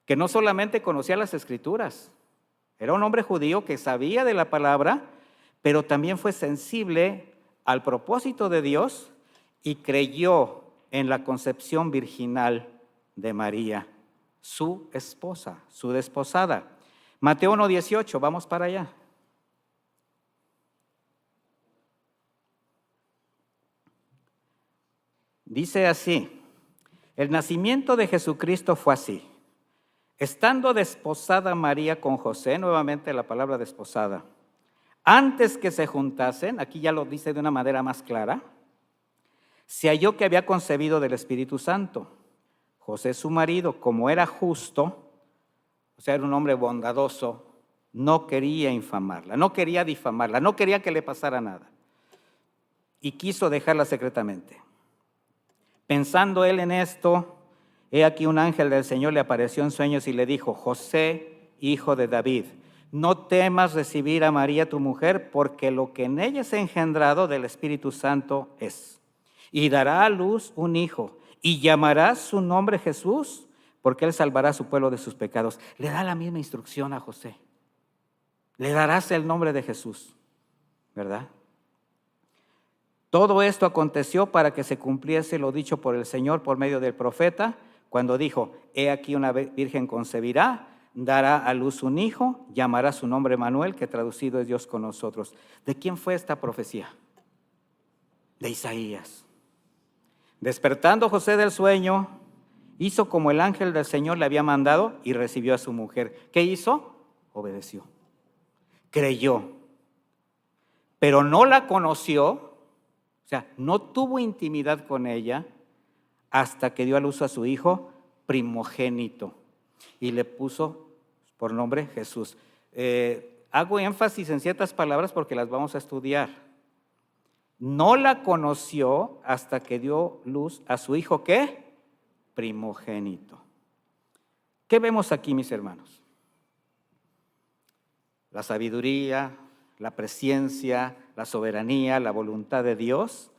Speaker 1: que no solamente conocía las Escrituras, era un hombre judío que sabía de la palabra, pero también fue sensible al propósito de Dios y creyó en la concepción virginal de María, su esposa, su desposada. Mateo 1:18, vamos para allá. Dice así: el nacimiento de Jesucristo fue así. Estando desposada María con José, nuevamente la palabra desposada, antes que se juntasen, aquí ya lo dice de una manera más clara, se halló que había concebido del Espíritu Santo. José su marido, como era justo, o sea, era un hombre bondadoso, no quería infamarla, no quería difamarla, no quería que le pasara nada. Y quiso dejarla secretamente. Pensando él en esto, he aquí un ángel del Señor le apareció en sueños y le dijo: José, hijo de David, no temas recibir a María tu mujer, porque lo que en ella es engendrado del Espíritu Santo es. Y dará a luz un hijo, y llamarás su nombre Jesús, porque él salvará a su pueblo de sus pecados. Le da la misma instrucción a José. Le darás el nombre de Jesús, ¿verdad? Todo esto aconteció para que se cumpliese lo dicho por el Señor por medio del profeta, cuando dijo: he aquí una virgen concebirá, dará a luz un hijo, llamará su nombre Manuel, que traducido es Dios con nosotros. ¿De quién fue esta profecía? De Isaías. Despertando José del sueño, hizo como el ángel del Señor le había mandado y recibió a su mujer. ¿Qué hizo? Obedeció. Creyó. Pero no la conoció, o sea, no tuvo intimidad con ella hasta que dio a luz a su hijo primogénito y le puso por nombre Jesús. Hago énfasis en ciertas palabras porque las vamos a estudiar. No la conoció hasta que dio luz a su hijo, ¿qué? Primogénito. ¿Qué vemos aquí, mis hermanos? La sabiduría, la presciencia, la soberanía, la voluntad de Dios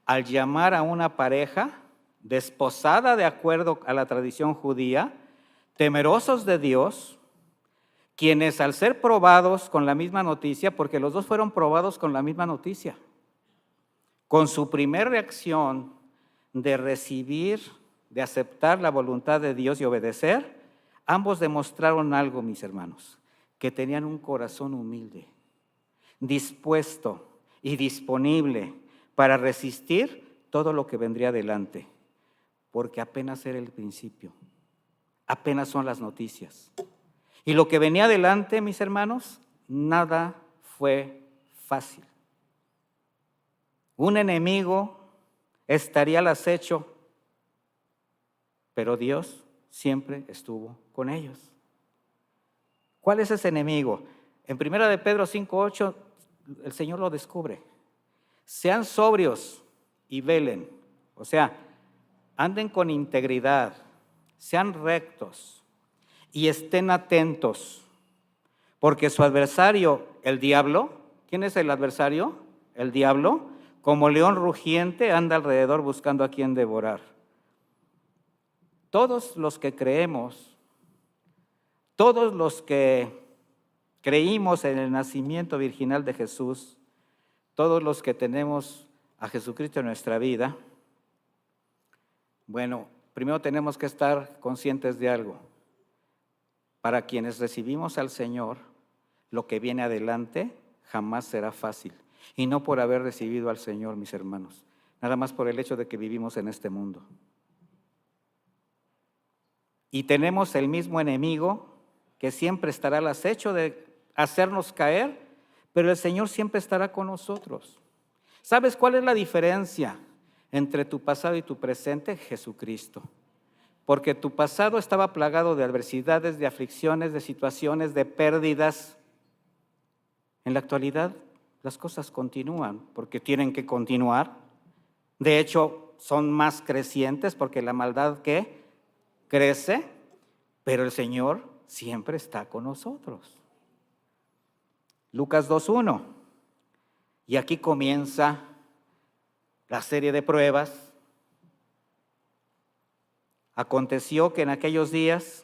Speaker 1: al llamar a una pareja desposada de acuerdo a la tradición judía, temerosos de Dios, quienes al ser probados con la misma noticia, porque los dos fueron probados con la misma noticia, con su primer reacción de recibir, de aceptar la voluntad de Dios y obedecer, ambos demostraron algo, mis hermanos, que tenían un corazón humilde, dispuesto y disponible para resistir todo lo que vendría adelante, porque apenas era el principio, apenas son las noticias. Y lo que venía adelante, mis hermanos, nada fue fácil. Un enemigo estaría al acecho, pero Dios siempre estuvo con ellos. ¿Cuál es ese enemigo? En 1 de Pedro 5:8 el Señor lo descubre. Sean sobrios y velen, o sea, anden con integridad, sean rectos y estén atentos, porque su adversario, el diablo, ¿quién es el adversario? El diablo, como león rugiente, anda alrededor buscando a quien devorar. Todos los que creemos, todos los que creímos en el nacimiento virginal de Jesús, todos los que tenemos a Jesucristo en nuestra vida, bueno, primero tenemos que estar conscientes de algo. Para quienes recibimos al Señor, lo que viene adelante jamás será fácil. Y no por haber recibido al Señor, mis hermanos, nada más por el hecho de que vivimos en este mundo. Y tenemos el mismo enemigo que siempre estará al acecho de hacernos caer, pero el Señor siempre estará con nosotros. ¿Sabes cuál es la diferencia entre tu pasado y tu presente? Jesucristo. Porque tu pasado estaba plagado de adversidades, de aflicciones, de situaciones, de pérdidas. En la actualidad las cosas continúan porque tienen que continuar. De hecho, son más crecientes porque la maldad ¿qué? Crece, pero el Señor siempre está con nosotros. Lucas 2:1. Y aquí comienza la serie de pruebas. Aconteció que en aquellos días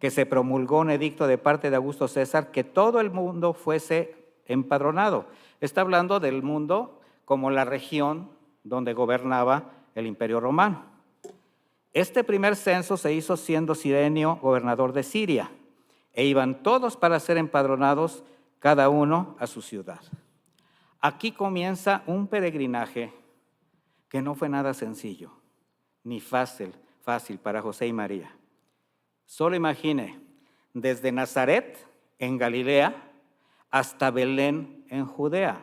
Speaker 1: que se promulgó un edicto de parte de Augusto César que todo el mundo fuese empadronado. Está hablando del mundo como la región donde gobernaba el Imperio Romano. Este primer censo se hizo siendo Cirenio gobernador de Siria, e iban todos para ser empadronados, cada uno a su ciudad. Aquí comienza un peregrinaje que no fue nada sencillo, ni fácil para José y María. Solo imagine, desde Nazaret, en Galilea, hasta Belén, en Judea.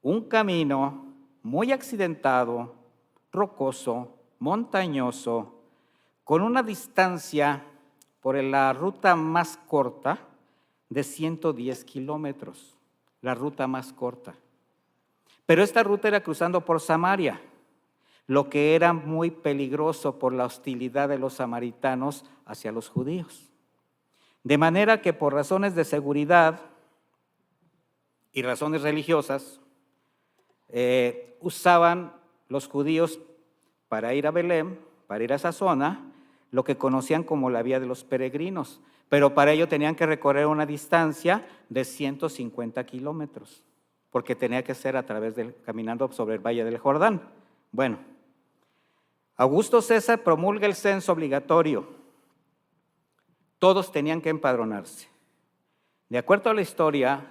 Speaker 1: Un camino muy accidentado, rocoso, montañoso, con una distancia por la ruta más corta de 110 kilómetros, la ruta más corta. Pero esta ruta era cruzando por Samaria, lo que era muy peligroso por la hostilidad de los samaritanos hacia los judíos. De manera que por razones de seguridad y razones religiosas, usaban los judíos para ir a Belén, para ir a esa zona, lo que conocían como la vía de los peregrinos, pero para ello tenían que recorrer una distancia de 150 kilómetros, porque tenía que ser caminando sobre el Valle del Jordán. Bueno, Augusto César promulga el censo obligatorio. Todos tenían que empadronarse. De acuerdo a la historia,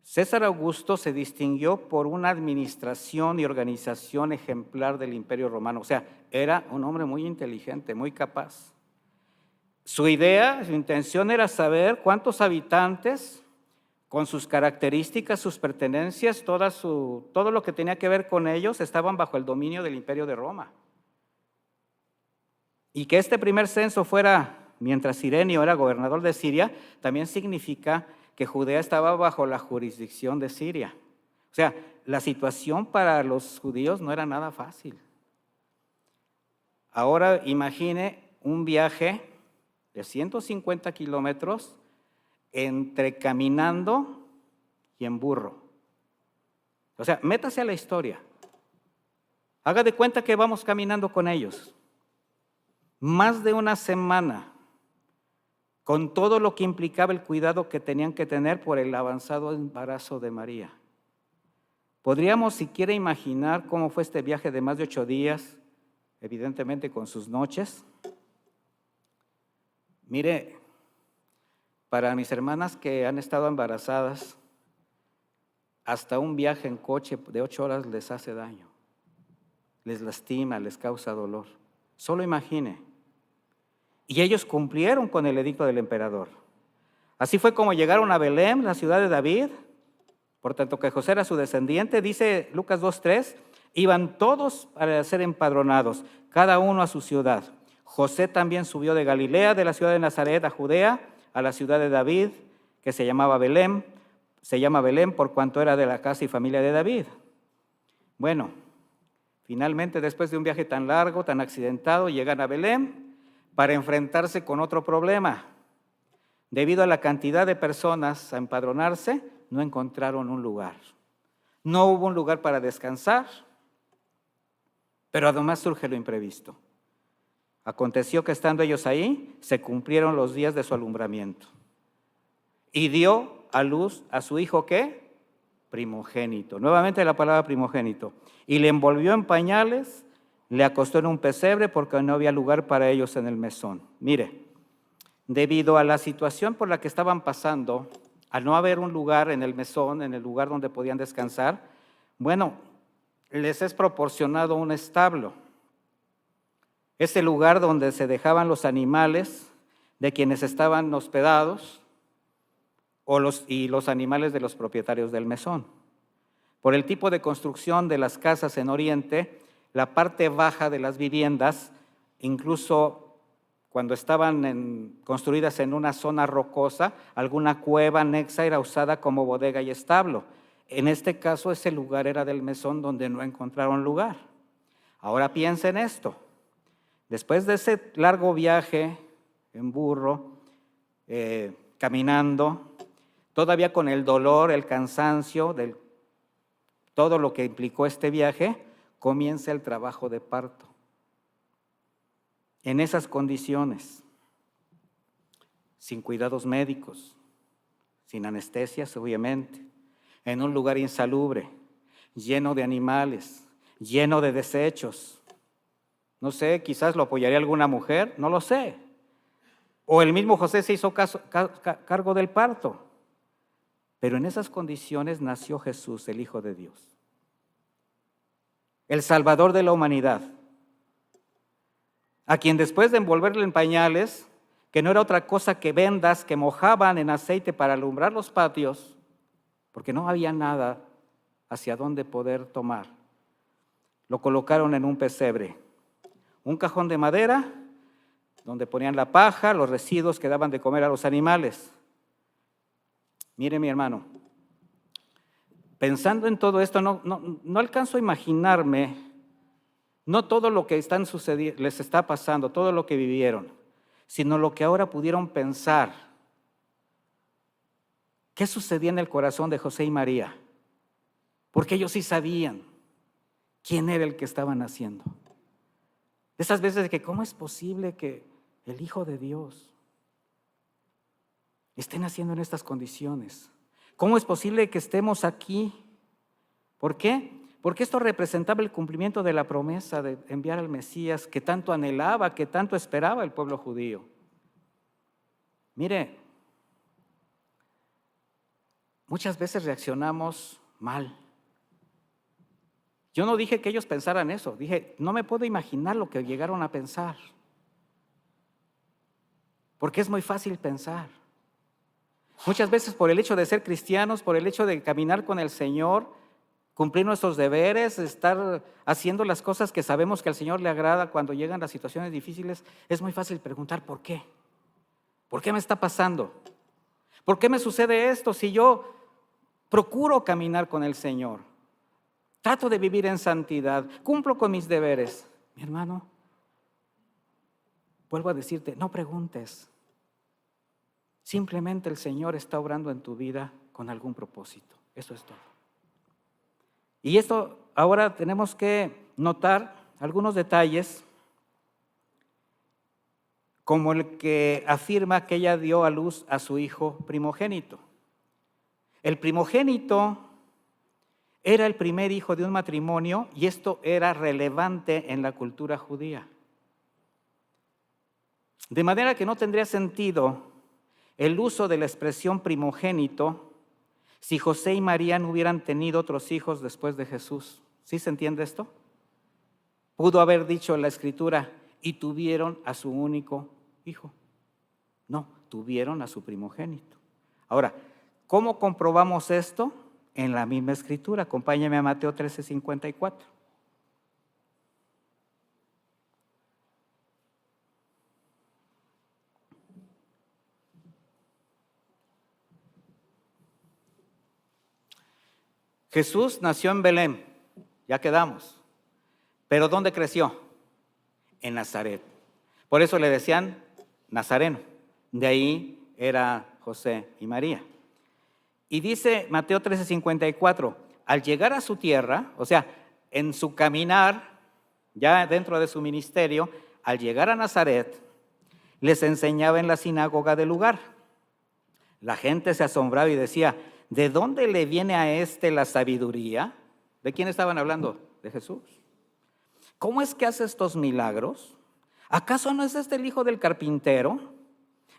Speaker 1: César Augusto se distinguió por una administración y organización ejemplar del Imperio Romano. O sea, era un hombre muy inteligente, muy capaz. Su intención era saber cuántos habitantes, con sus características, sus pertenencias, todo lo que tenía que ver con ellos, estaban bajo el dominio del Imperio de Roma. Y que este primer censo fuera, mientras Irenio era gobernador de Siria, también significa que Judea estaba bajo la jurisdicción de Siria. O sea, la situación para los judíos no era nada fácil. Ahora imagine un viaje de 150 kilómetros entre caminando y en burro. O sea, métase a la historia. Haga de cuenta que vamos caminando con ellos. Más de una semana, con todo lo que implicaba el cuidado que tenían que tener por el avanzado embarazo de María. Podríamos siquiera imaginar cómo fue este viaje de más de 8 días, evidentemente con sus noches. Mire, para mis hermanas que han estado embarazadas, hasta un viaje en coche de 8 horas les hace daño, les lastima, les causa dolor. Solo imagine. Y ellos cumplieron con el edicto del emperador. Así fue como llegaron a Belén, la ciudad de David, por tanto que José era su descendiente. Dice Lucas 2:3, iban todos para ser empadronados, cada uno a su ciudad. José también subió de Galilea, de la ciudad de Nazaret a Judea, a la ciudad de David, que se llama Belén por cuanto era de la casa y familia de David. Bueno, finalmente después de un viaje tan largo, tan accidentado, llegan a Belén para enfrentarse con otro problema. Debido a la cantidad de personas a empadronarse, no encontraron un lugar. No hubo un lugar para descansar, pero además surge lo imprevisto. Aconteció que estando ellos ahí, se cumplieron los días de su alumbramiento. Y dio a luz a su hijo, ¿qué? Primogénito. Nuevamente la palabra primogénito. Y le envolvió en pañales, le acostó en un pesebre porque no había lugar para ellos en el mesón. Mire, debido a la situación por la que estaban pasando, al no haber un lugar en el mesón, en el lugar donde podían descansar, bueno, les es proporcionado un establo. Es el lugar donde se dejaban los animales de quienes estaban hospedados y los animales de los propietarios del mesón. Por el tipo de construcción de las casas en Oriente, la parte baja de las viviendas, incluso cuando estaban construidas en una zona rocosa, alguna cueva anexa era usada como bodega y establo. En este caso, ese lugar era del mesón donde no encontraron lugar. Ahora piensen esto. Después de ese largo viaje en burro, caminando, todavía con el dolor, el cansancio, todo lo que implicó este viaje, comienza el trabajo de parto. En esas condiciones, sin cuidados médicos, sin anestesias, obviamente, en un lugar insalubre, lleno de animales, lleno de desechos. No sé, quizás lo apoyaría alguna mujer, no lo sé. O el mismo José se hizo cargo del parto. Pero en esas condiciones nació Jesús, el Hijo de Dios, el Salvador de la humanidad, a quien después de envolverle en pañales, que no era otra cosa que vendas que mojaban en aceite para alumbrar los patios, porque no había nada hacia dónde poder tomar, lo colocaron en un pesebre. un cajón de madera donde ponían la paja, los residuos que daban de comer a los animales. Mire, mi hermano, pensando en todo esto, no alcanzo a imaginarme, no todo lo que les está pasando, todo lo que vivieron, sino lo que ahora pudieron pensar. ¿Qué sucedía en el corazón de José y María? Porque ellos sí sabían quién era el que estaban haciendo. Esas veces de que ¿cómo es posible que el Hijo de Dios esté naciendo en estas condiciones? ¿Cómo es posible que estemos aquí? ¿Por qué? Porque esto representaba el cumplimiento de la promesa de enviar al Mesías que tanto anhelaba, que tanto esperaba el pueblo judío. Mire, muchas veces reaccionamos mal. Yo no dije que ellos pensaran eso, dije, no me puedo imaginar lo que llegaron a pensar. Porque es muy fácil pensar. Muchas veces por el hecho de ser cristianos, por el hecho de caminar con el Señor, cumplir nuestros deberes, estar haciendo las cosas que sabemos que al Señor le agrada cuando llegan las situaciones difíciles, es muy fácil preguntar ¿por qué? ¿Por qué me está pasando? ¿Por qué me sucede esto si yo procuro caminar con el Señor? Trato de vivir en santidad, cumplo con mis deberes. Mi hermano, vuelvo a decirte, no preguntes. Simplemente el Señor está obrando en tu vida con algún propósito. Eso es todo. Y esto ahora tenemos que notar algunos detalles, como el que afirma que ella dio a luz a su hijo primogénito. El primogénito era el primer hijo de un matrimonio y esto era relevante en la cultura judía. De manera que no tendría sentido el uso de la expresión primogénito si José y María no hubieran tenido otros hijos después de Jesús. ¿Sí se entiende esto? Pudo haber dicho la Escritura, y tuvieron a su único hijo. No, tuvieron a su primogénito. Ahora, ¿cómo comprobamos esto? En la misma Escritura. Acompáñame a Mateo 13:54. Jesús nació en Belén, ya quedamos. ¿Pero dónde creció? En Nazaret. Por eso le decían Nazareno. De ahí era José y María. Y dice Mateo 13:54, al llegar a su tierra, o sea, en su caminar, ya dentro de su ministerio, al llegar a Nazaret, les enseñaba en la sinagoga del lugar. La gente se asombraba y decía, ¿de dónde le viene a este la sabiduría? ¿De quién estaban hablando? De Jesús. ¿Cómo es que hace estos milagros? ¿Acaso no es este el hijo del carpintero?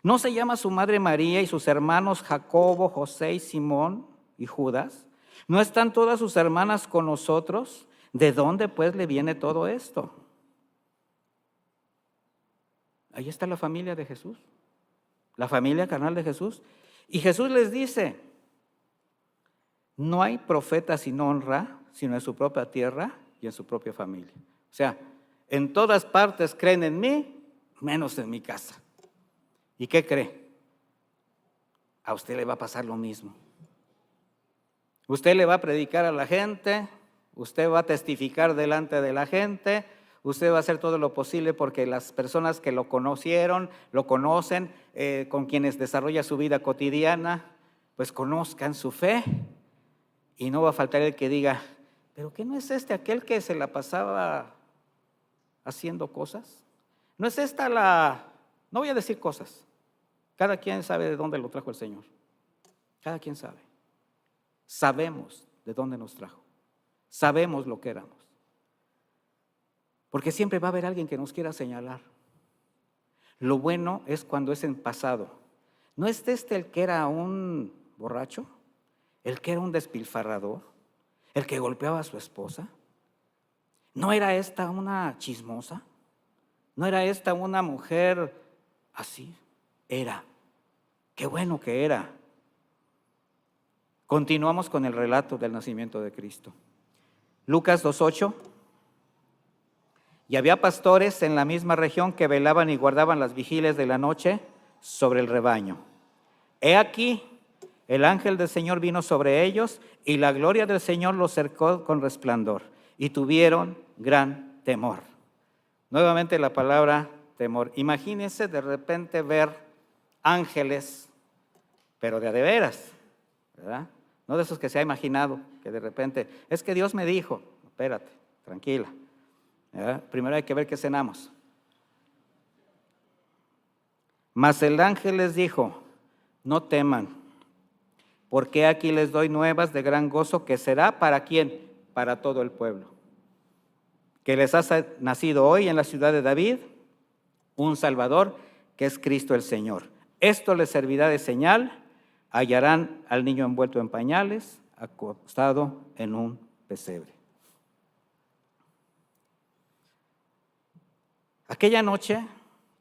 Speaker 1: ¿No se llama su madre María y sus hermanos Jacobo, José y Simón y Judas? ¿No están todas sus hermanas con nosotros? ¿De dónde pues le viene todo esto? Ahí está la familia de Jesús, la familia carnal de Jesús. Y Jesús les dice, no hay profeta sin honra, sino en su propia tierra y en su propia familia. O sea, en todas partes creen en mí, menos en mi casa. ¿Y qué cree? A usted le va a pasar lo mismo. Usted le va a predicar a la gente, usted va a testificar delante de la gente, usted va a hacer todo lo posible porque las personas que lo conocieron, lo conocen, con quienes desarrolla su vida cotidiana, pues conozcan su fe. Y no va a faltar el que diga, ¿pero qué no es aquel que se la pasaba haciendo cosas? ¿No es esta no voy a decir cosas, cada quien sabe de dónde lo trajo el Señor, cada quien sabe, sabemos de dónde nos trajo, sabemos lo que éramos, porque siempre va a haber alguien que nos quiera señalar. Lo bueno es cuando es en pasado. ¿No es el que era un borracho? ¿El que era un despilfarrador? ¿El que golpeaba a su esposa? ¿No era esta una chismosa? ¿No era esta una mujer así? Era. Qué bueno que era. Continuamos con el relato del nacimiento de Cristo. Lucas 2:8. Y había pastores en la misma región que velaban y guardaban las vigilias de la noche sobre el rebaño. He aquí, el ángel del Señor vino sobre ellos y la gloria del Señor los cercó con resplandor y tuvieron gran temor. Nuevamente la palabra temor. Imagínense de repente ver ángeles, pero de veras, ¿verdad? No de esos que se ha imaginado, que de repente, es que Dios me dijo, espérate, tranquila, ¿verdad? Primero hay que ver qué cenamos. Mas el ángel les dijo, no teman, porque aquí les doy nuevas de gran gozo que será ¿para quién? Para todo el pueblo. Que les ha nacido hoy en la ciudad de David un Salvador, que es Cristo el Señor. Esto les servirá de señal, hallarán al niño envuelto en pañales, acostado en un pesebre. Aquella noche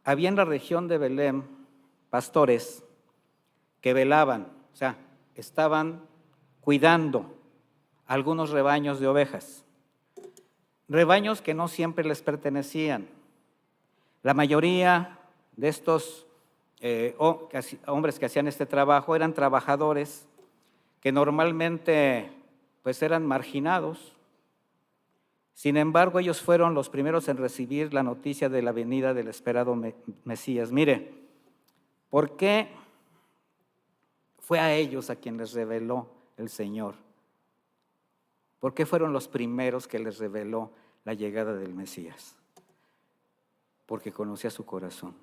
Speaker 1: había en la región de Belén pastores que velaban, o sea, estaban cuidando algunos rebaños de ovejas, rebaños que no siempre les pertenecían. La mayoría de estos hombres que hacían este trabajo eran trabajadores que normalmente pues eran marginados. Sin embargo, ellos fueron los primeros en recibir la noticia de la venida del esperado Mesías. Mire, ¿por qué fue a ellos a quien les reveló el Señor? ¿Por qué fueron los primeros que les reveló la llegada del Mesías? Porque conocía su corazón.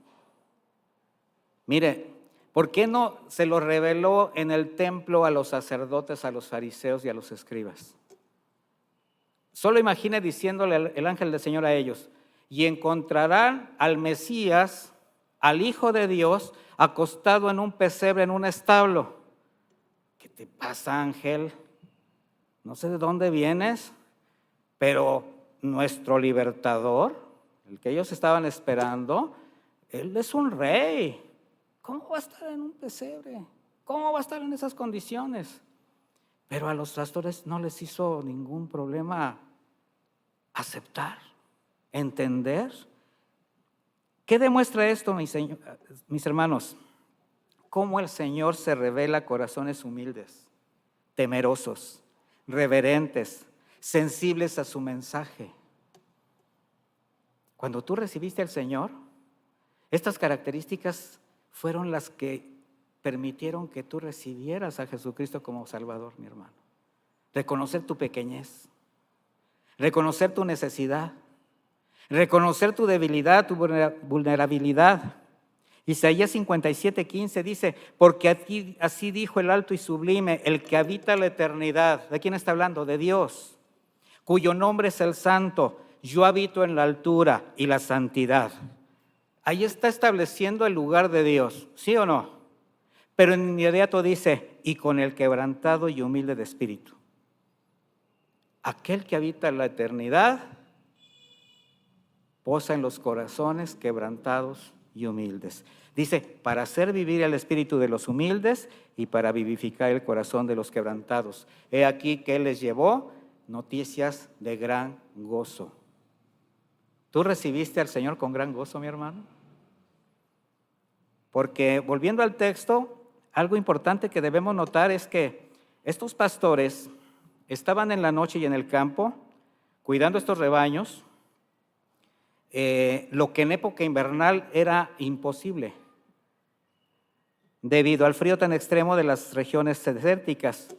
Speaker 1: Mire, ¿por qué no se lo reveló en el templo a los sacerdotes, a los fariseos y a los escribas? Solo imagine diciéndole el ángel del Señor a ellos, y encontrarán al Mesías, al Hijo de Dios, acostado en un pesebre, en un establo. ¿Qué te pasa, ángel? No sé de dónde vienes, pero nuestro libertador, el que ellos estaban esperando, él es un rey. ¿Cómo va a estar en un pesebre? ¿Cómo va a estar en esas condiciones? Pero a los pastores no les hizo ningún problema aceptar, entender. ¿Qué demuestra esto, mis hermanos? Cómo el Señor se revela a corazones humildes, temerosos, reverentes, sensibles a su mensaje. Cuando tú recibiste al Señor, estas características fueron las que permitieron que tú recibieras a Jesucristo como Salvador, mi hermano. Reconocer tu pequeñez, reconocer tu necesidad, reconocer tu debilidad, tu vulnerabilidad. Isaías 57:15 dice, porque así dijo el alto y sublime, el que habita la eternidad. ¿De quién está hablando? De Dios, cuyo nombre es el Santo. Yo habito en la altura y la santidad. Ahí está estableciendo el lugar de Dios, ¿sí o no? Pero en inmediato dice, y con el quebrantado y humilde de espíritu. Aquel que habita en la eternidad posa en los corazones quebrantados y humildes. Dice, para hacer vivir el espíritu de los humildes y para vivificar el corazón de los quebrantados. He aquí que Él les llevó noticias de gran gozo. ¿Tú recibiste al Señor con gran gozo, mi hermano? Porque volviendo al texto, algo importante que debemos notar es que estos pastores estaban en la noche y en el campo cuidando estos rebaños, lo que en época invernal era imposible debido al frío tan extremo de las regiones desérticas.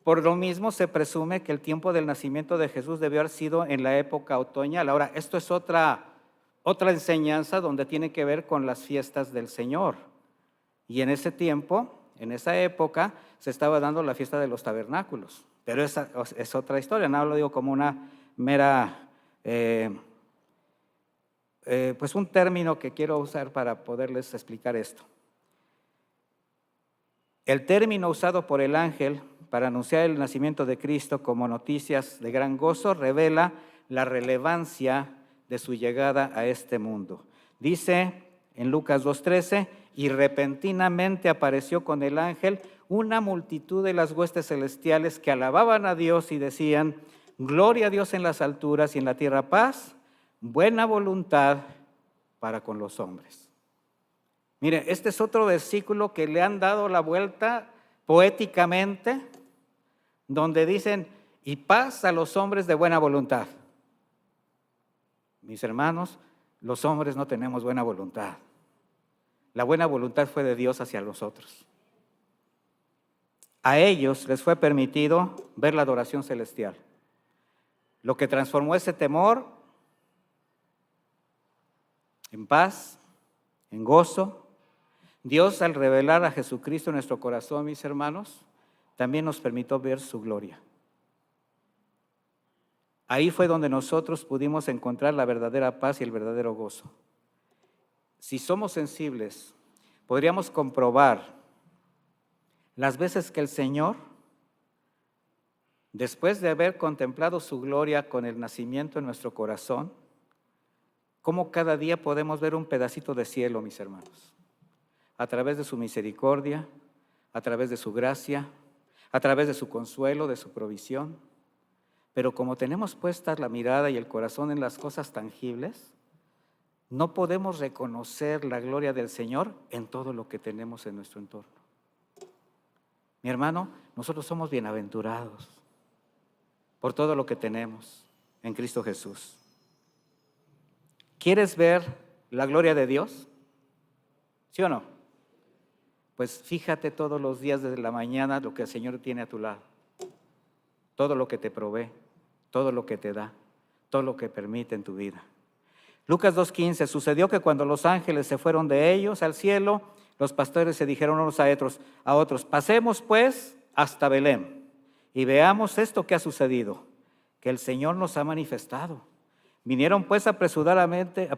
Speaker 1: Por lo mismo se presume que el tiempo del nacimiento de Jesús debió haber sido en la época otoñal. Ahora, esto es otra enseñanza donde tiene que ver con las fiestas del Señor. Y en ese tiempo, en esa época, se estaba dando la fiesta de los tabernáculos. Pero esa es otra historia, no lo digo como una mera, pues un término que quiero usar para poderles explicar esto. El término usado por el ángel para anunciar el nacimiento de Cristo como noticias de gran gozo revela la relevancia de su llegada a este mundo. Dice en Lucas 2:13, y repentinamente apareció con el ángel una multitud de las huestes celestiales que alababan a Dios y decían, gloria a Dios en las alturas y en la tierra paz, buena voluntad para con los hombres. Mire, este es otro versículo que le han dado la vuelta poéticamente, donde dicen, y paz a los hombres de buena voluntad. Mis hermanos, los hombres no tenemos buena voluntad. La buena voluntad fue de Dios hacia nosotros. A ellos les fue permitido ver la adoración celestial. Lo que transformó ese temor en paz, en gozo. Dios, al revelar a Jesucristo en nuestro corazón, mis hermanos, también nos permitió ver su gloria. Ahí fue donde nosotros pudimos encontrar la verdadera paz y el verdadero gozo. Si somos sensibles, podríamos comprobar las veces que el Señor, después de haber contemplado su gloria con el nacimiento en nuestro corazón, cómo cada día podemos ver un pedacito de cielo, mis hermanos, a través de su misericordia, a través de su gracia, a través de su consuelo, de su provisión. Pero como tenemos puesta la mirada y el corazón en las cosas tangibles, no podemos reconocer la gloria del Señor en todo lo que tenemos en nuestro entorno. Mi hermano, nosotros somos bienaventurados por todo lo que tenemos en Cristo Jesús. ¿Quieres ver la gloria de Dios? ¿Sí o no? Pues fíjate todos los días desde la mañana lo que el Señor tiene a tu lado. Todo lo que te provee, todo lo que te da, todo lo que permite en tu vida. Lucas 2:15, sucedió que cuando los ángeles se fueron de ellos al cielo, los pastores se dijeron unos a otros, pasemos pues hasta Belén y veamos esto que ha sucedido, que el Señor nos ha manifestado. Vinieron pues apresuradamente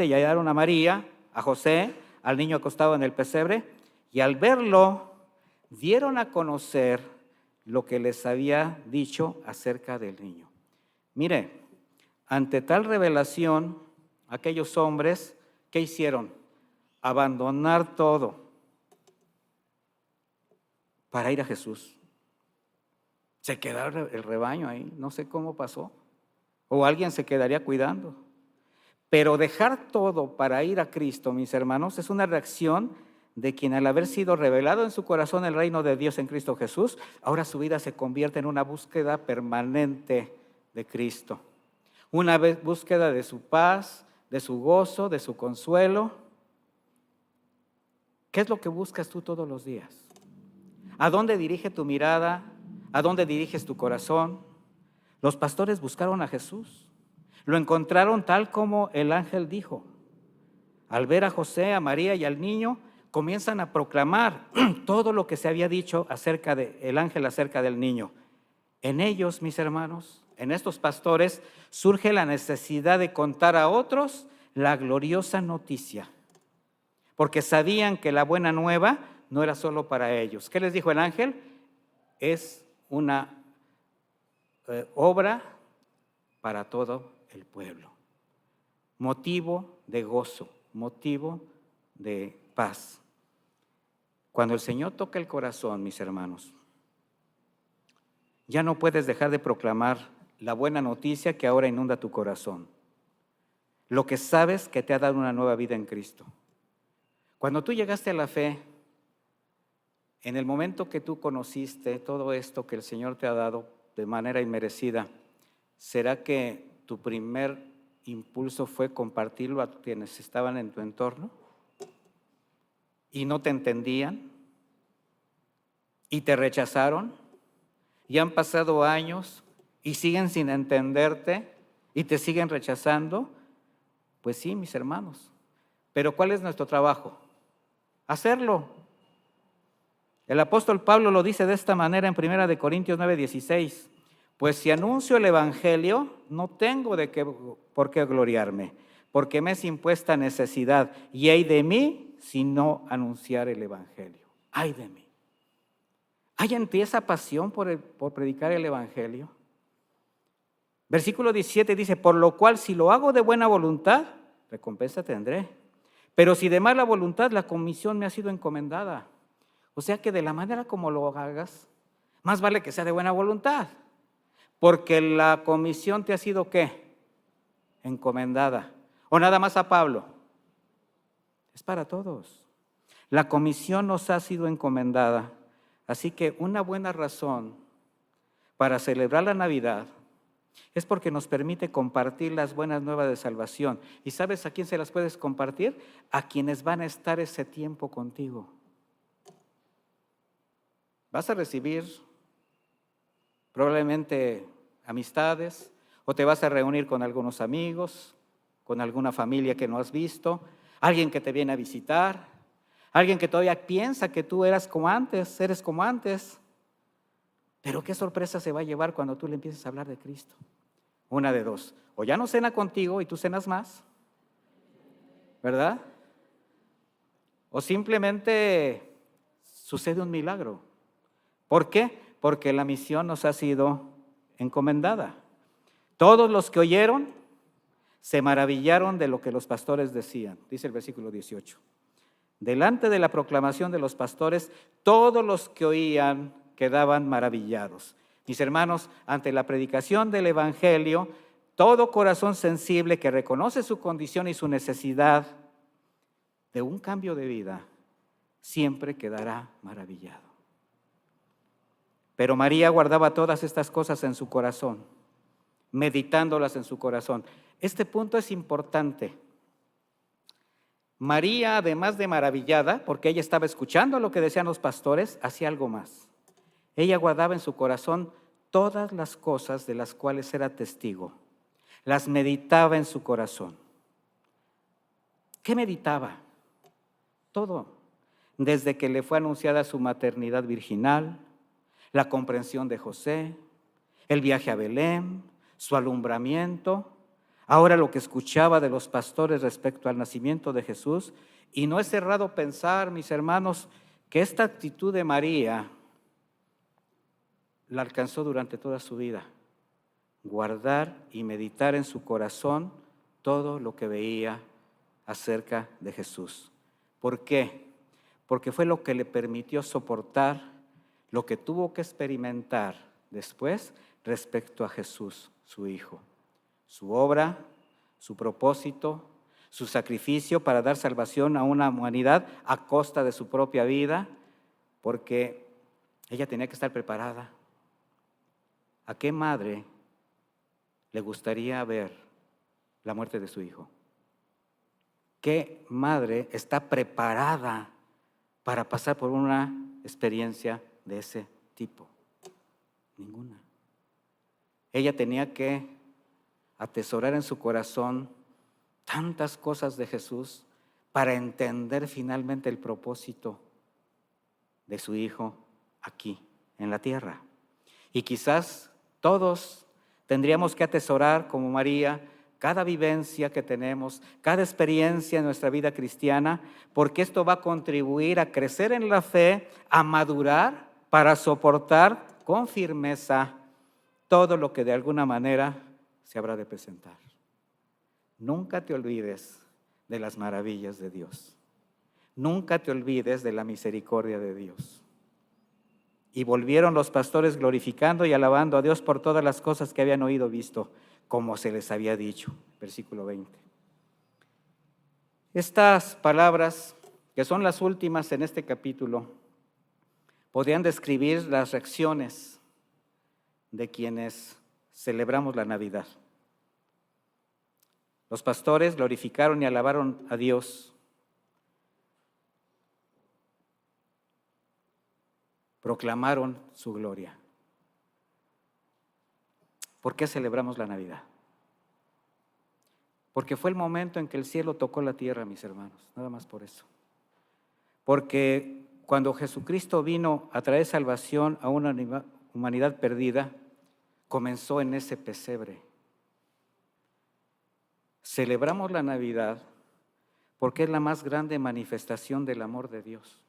Speaker 1: y hallaron a María, a José, al niño acostado en el pesebre, y al verlo dieron a conocer lo que les había dicho acerca del niño. Mire, ante tal revelación, aquellos hombres, ¿qué hicieron? Abandonar todo para ir a Jesús. Se quedó el rebaño ahí, no sé cómo pasó, o alguien se quedaría cuidando. Pero dejar todo para ir a Cristo, mis hermanos, es una reacción de quien al haber sido revelado en su corazón el reino de Dios en Cristo Jesús, ahora su vida se convierte en una búsqueda permanente de Cristo. Una búsqueda de su paz, de su gozo, de su consuelo. ¿Qué es lo que buscas tú todos los días? ¿A dónde dirige tu mirada? ¿A dónde diriges tu corazón? Los pastores buscaron a Jesús. Lo encontraron tal como el ángel dijo. Al ver a José, a María y al niño, comienzan a proclamar todo lo que se había dicho acerca del ángel acerca del niño. En ellos, mis hermanos, en estos pastores, surge la necesidad de contar a otros la gloriosa noticia, porque sabían que la buena nueva no era solo para ellos. ¿Qué les dijo el ángel? Es una obra para todo el pueblo. Motivo de gozo, motivo de paz. Cuando el Señor toca el corazón, mis hermanos, ya no puedes dejar de proclamar la buena noticia que ahora inunda tu corazón. Lo que sabes que te ha dado una nueva vida en Cristo. Cuando tú llegaste a la fe, en el momento que tú conociste todo esto que el Señor te ha dado de manera inmerecida, ¿será que tu primer impulso fue compartirlo a quienes estaban en tu entorno? ¿Y no te entendían? ¿Y te rechazaron? ¿Y han pasado años y siguen sin entenderte y te siguen rechazando? Pues sí, mis hermanos. Pero ¿cuál es nuestro trabajo? Hacerlo. El apóstol Pablo lo dice de esta manera en 1 Corintios 9:16. Pues si anuncio el evangelio, no tengo por qué gloriarme, porque me es impuesta necesidad, y ay de mí si no anunciar el evangelio. Ay de mí. ¿Hay en ti esa pasión por predicar el evangelio? Versículo 17 dice, por lo cual si lo hago de buena voluntad, recompensa tendré. Pero si de mala voluntad, la comisión me ha sido encomendada. O sea que de la manera como lo hagas, más vale que sea de buena voluntad. Porque la comisión te ha sido ¿qué? encomendada. ¿O nada más a Pablo? Es para todos. La comisión nos ha sido encomendada. Así que una buena razón para celebrar la Navidad es porque nos permite compartir las buenas nuevas de salvación. ¿Y sabes a quién se las puedes compartir? A quienes van a estar ese tiempo contigo. Vas a recibir probablemente amistades, o te vas a reunir con algunos amigos, con alguna familia que no has visto, alguien que te viene a visitar, alguien que todavía piensa que tú eres como antes. Pero qué sorpresa se va a llevar cuando tú le empieces a hablar de Cristo. Una de dos, o ya no cena contigo y tú cenas más, ¿verdad? O simplemente sucede un milagro. ¿Por qué? Porque la misión nos ha sido encomendada. Todos los que oyeron se maravillaron de lo que los pastores decían, dice el versículo 18. Delante de la proclamación de los pastores, todos los que oían quedaban maravillados. Mis hermanos, ante la predicación del Evangelio, todo corazón sensible que reconoce su condición y su necesidad de un cambio de vida, siempre quedará maravillado. Pero María guardaba todas estas cosas en su corazón, meditándolas en su corazón. Este punto es importante. María, además de maravillada, porque ella estaba escuchando lo que decían los pastores, hacía algo más. Ella guardaba en su corazón todas las cosas de las cuales era testigo. Las meditaba en su corazón. ¿Qué meditaba? Todo. Desde que le fue anunciada su maternidad virginal, la comprensión de José, el viaje a Belén, su alumbramiento, ahora lo que escuchaba de los pastores respecto al nacimiento de Jesús. Y no es errado pensar, mis hermanos, que esta actitud de María la alcanzó durante toda su vida. Guardar y meditar en su corazón todo lo que veía acerca de Jesús. ¿Por qué? Porque fue lo que le permitió soportar lo que tuvo que experimentar después respecto a Jesús, su Hijo. Su obra, su propósito, su sacrificio para dar salvación a una humanidad a costa de su propia vida, porque ella tenía que estar preparada. ¿A qué madre le gustaría ver la muerte de su hijo? ¿Qué madre está preparada para pasar por una experiencia de ese tipo? Ninguna. Ella tenía que atesorar en su corazón tantas cosas de Jesús para entender finalmente el propósito de su hijo aquí en la tierra. Y quizás todos tendríamos que atesorar como María cada vivencia que tenemos, cada experiencia en nuestra vida cristiana, porque esto va a contribuir a crecer en la fe, a madurar para soportar con firmeza todo lo que de alguna manera se habrá de presentar. Nunca te olvides de las maravillas de Dios. Nunca te olvides de la misericordia de Dios. Y volvieron los pastores glorificando y alabando a Dios por todas las cosas que habían oído, visto, como se les había dicho. Versículo 20. Estas palabras, que son las últimas en este capítulo, podrían describir las reacciones de quienes celebramos la Navidad. Los pastores glorificaron y alabaron a Dios. Proclamaron su gloria. ¿Por qué celebramos la Navidad? Porque fue el momento en que el cielo tocó la tierra, mis hermanos, nada más por eso. Porque cuando Jesucristo vino a traer salvación a una humanidad perdida, comenzó en ese pesebre. Celebramos la Navidad porque es la más grande manifestación del amor de Dios.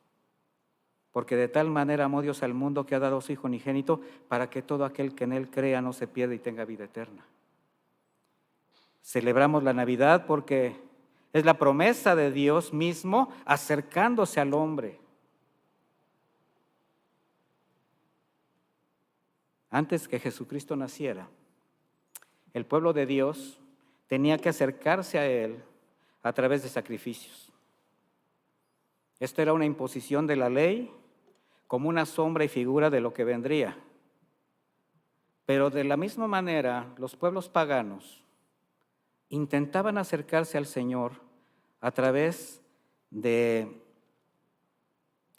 Speaker 1: Porque de tal manera amó Dios al mundo que ha dado a su Hijo unigénito para que todo aquel que en Él crea no se pierda y tenga vida eterna. Celebramos la Navidad porque es la promesa de Dios mismo acercándose al hombre. Antes que Jesucristo naciera, el pueblo de Dios tenía que acercarse a Él a través de sacrificios. Esto era una imposición de la ley como una sombra y figura de lo que vendría. Pero de la misma manera, los pueblos paganos intentaban acercarse al Señor a través de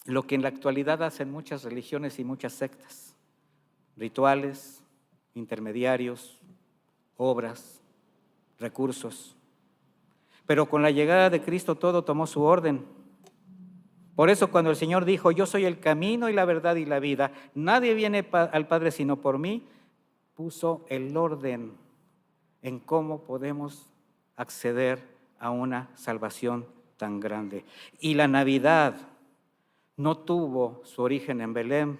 Speaker 1: lo que en la actualidad hacen muchas religiones y muchas sectas: rituales, intermediarios, obras, recursos. Pero con la llegada de Cristo todo tomó su orden. Por eso cuando el Señor dijo: yo soy el camino y la verdad y la vida, nadie viene al Padre sino por mí, puso el orden en cómo podemos acceder a una salvación tan grande. Y la Navidad no tuvo su origen en Belén,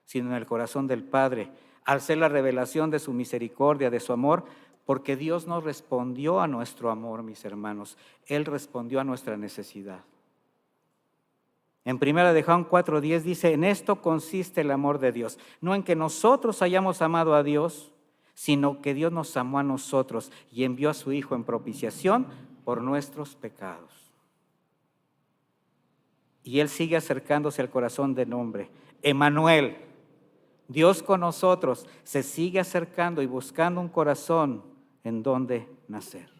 Speaker 1: sino en el corazón del Padre, al ser la revelación de su misericordia, de su amor, porque Dios no respondió a nuestro amor, mis hermanos, Él respondió a nuestra necesidad. En 1 de Juan 4:10 dice: en esto consiste el amor de Dios, no en que nosotros hayamos amado a Dios, sino que Dios nos amó a nosotros y envió a su Hijo en propiciación por nuestros pecados. Y Él sigue acercándose al corazón del hombre. Emmanuel, Dios con nosotros, se sigue acercando y buscando un corazón en donde nacer.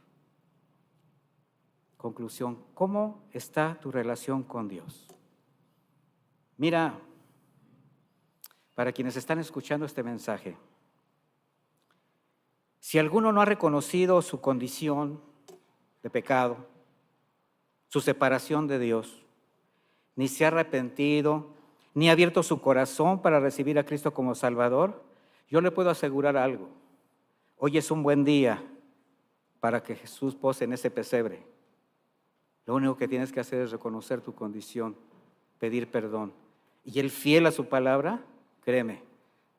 Speaker 1: Conclusión: ¿cómo está tu relación con Dios? Mira, para quienes están escuchando este mensaje, si alguno no ha reconocido su condición de pecado, su separación de Dios, ni se ha arrepentido, ni ha abierto su corazón para recibir a Cristo como Salvador, yo le puedo asegurar algo: hoy es un buen día para que Jesús pose en ese pesebre. Lo único que tienes que hacer es reconocer tu condición, pedir perdón, y Él, fiel a su palabra, créeme,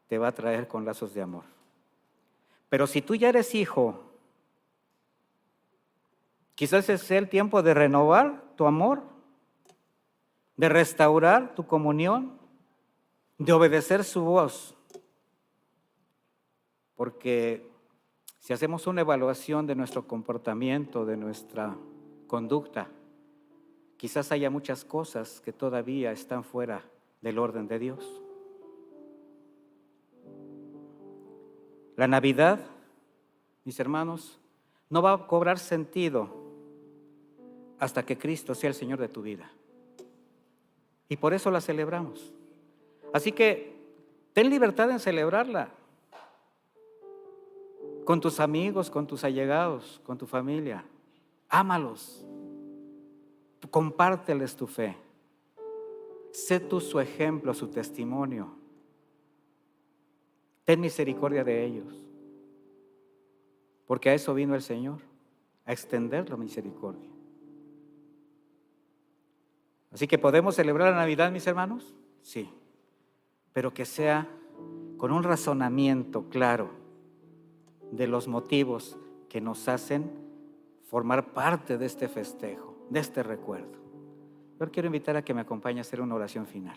Speaker 1: te va a traer con lazos de amor. Pero si tú ya eres hijo, quizás es el tiempo de renovar tu amor, de restaurar tu comunión, de obedecer su voz. Porque si hacemos una evaluación de nuestro comportamiento, de nuestra conducta, quizás haya muchas cosas que todavía están fuera del orden de Dios. La Navidad, mis hermanos, no va a cobrar sentido hasta que Cristo sea el Señor de tu vida. Y por eso la celebramos. Así que ten libertad en celebrarla con tus amigos, con tus allegados, con tu familia. Ámalos, compárteles tu fe. Sé tú su ejemplo, su testimonio. Ten misericordia de ellos, porque a eso vino el Señor, a extender la misericordia. Así que ¿podemos celebrar la Navidad, mis hermanos? Sí, pero que sea con un razonamiento claro de los motivos que nos hacen formar parte de este festejo, de este recuerdo. Yo quiero invitar a que me acompañe a hacer una oración final.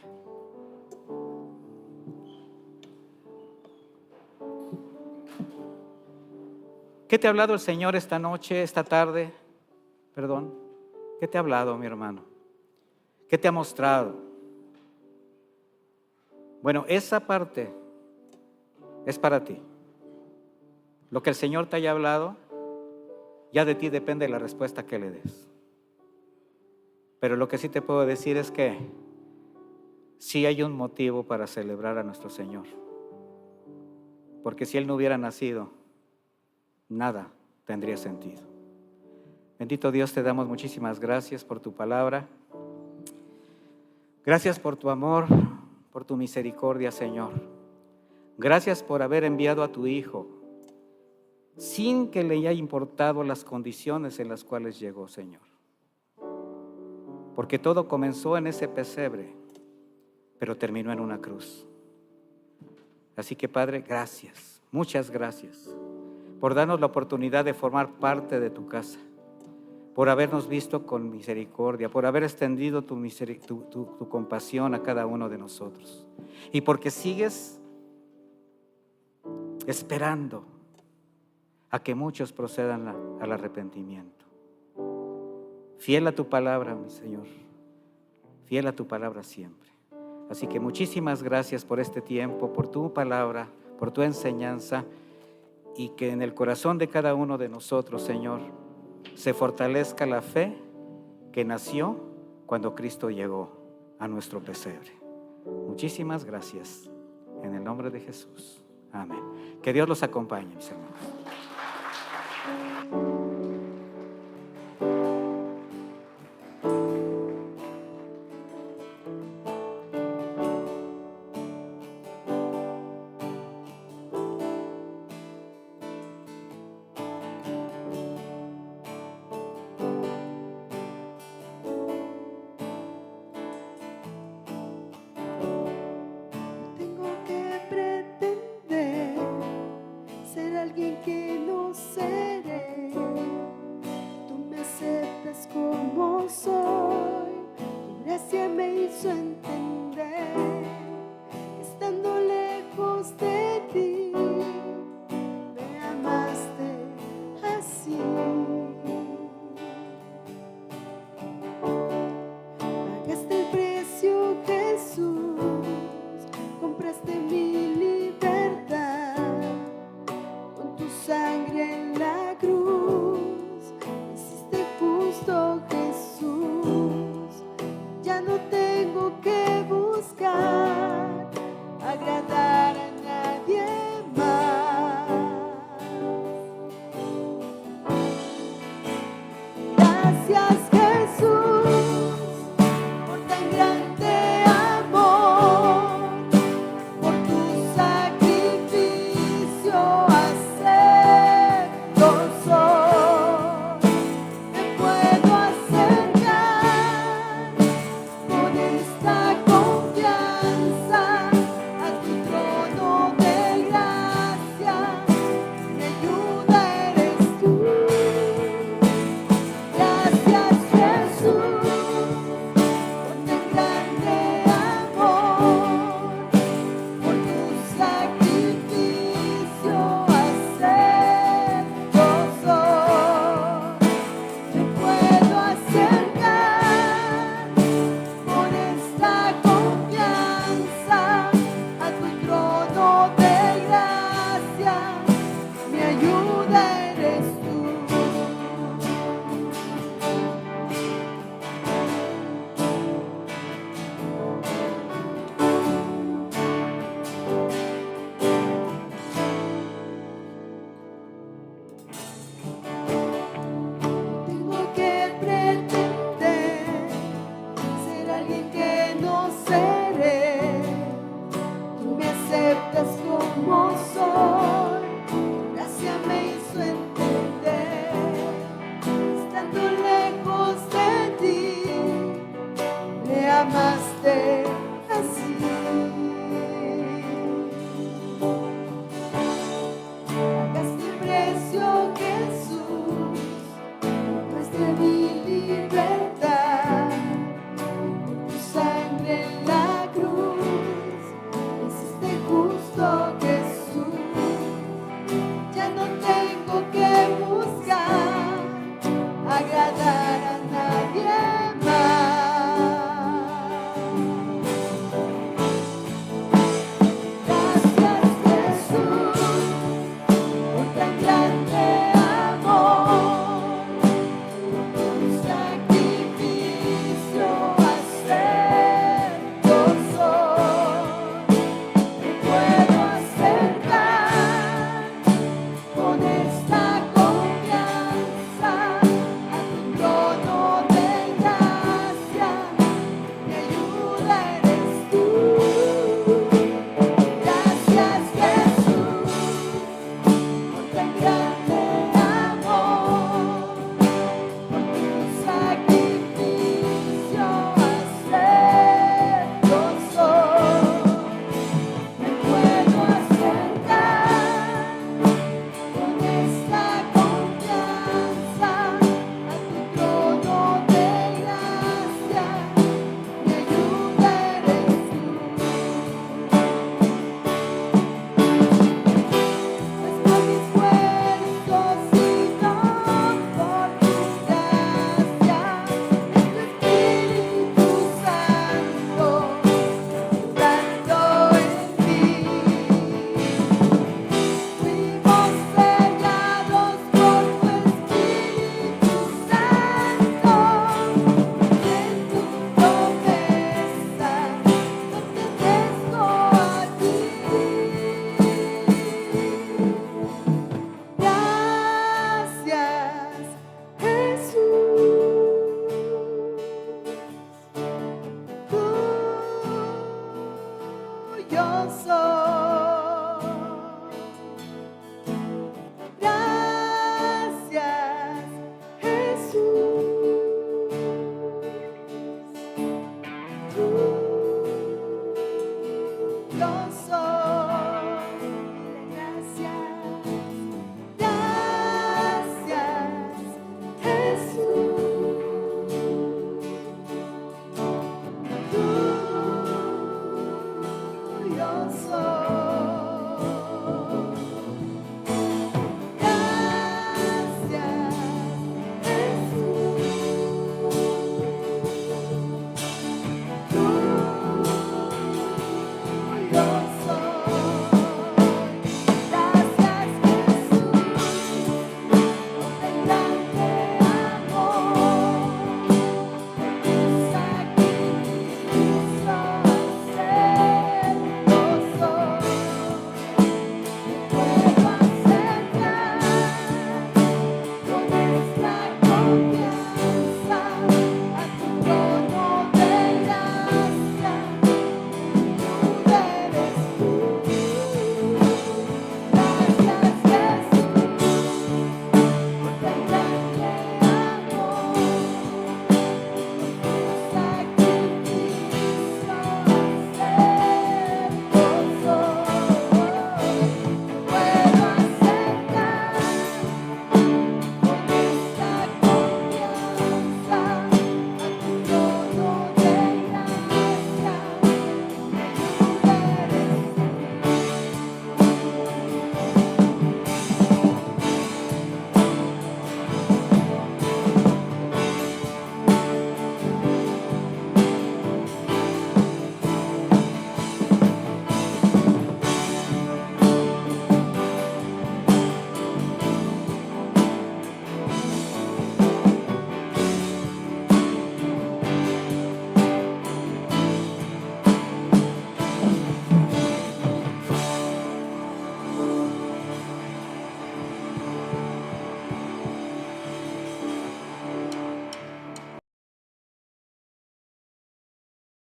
Speaker 1: ¿Qué te ha hablado el Señor esta noche, esta tarde? Perdón. ¿Qué te ha hablado, mi hermano? ¿Qué te ha mostrado? Bueno, esa parte es para ti. Lo que el Señor te haya hablado, ya de ti depende la respuesta que le des. Pero lo que sí te puedo decir es que sí hay un motivo para celebrar a nuestro Señor. Porque si Él no hubiera nacido, nada tendría sentido. Bendito Dios, te damos muchísimas gracias por tu palabra. Gracias por tu amor, por tu misericordia, Señor. Gracias por haber enviado a tu Hijo sin que le haya importado las condiciones en las cuales llegó, Señor. Porque todo comenzó en ese pesebre, pero terminó en una cruz. Así que, Padre, gracias, muchas gracias por darnos la oportunidad de formar parte de tu casa, por habernos visto con misericordia, por haber extendido tu compasión a cada uno de nosotros, y porque sigues esperando a que muchos procedan al arrepentimiento. Fiel a tu palabra, mi Señor, fiel a tu palabra siempre. Así que muchísimas gracias por este tiempo, por tu palabra, por tu enseñanza, y que en el corazón de cada uno de nosotros, Señor, se fortalezca la fe que nació cuando Cristo llegó a nuestro pesebre. Muchísimas gracias. En el nombre de Jesús. Amén. Que Dios los acompañe, mis hermanos.
Speaker 2: Amaste.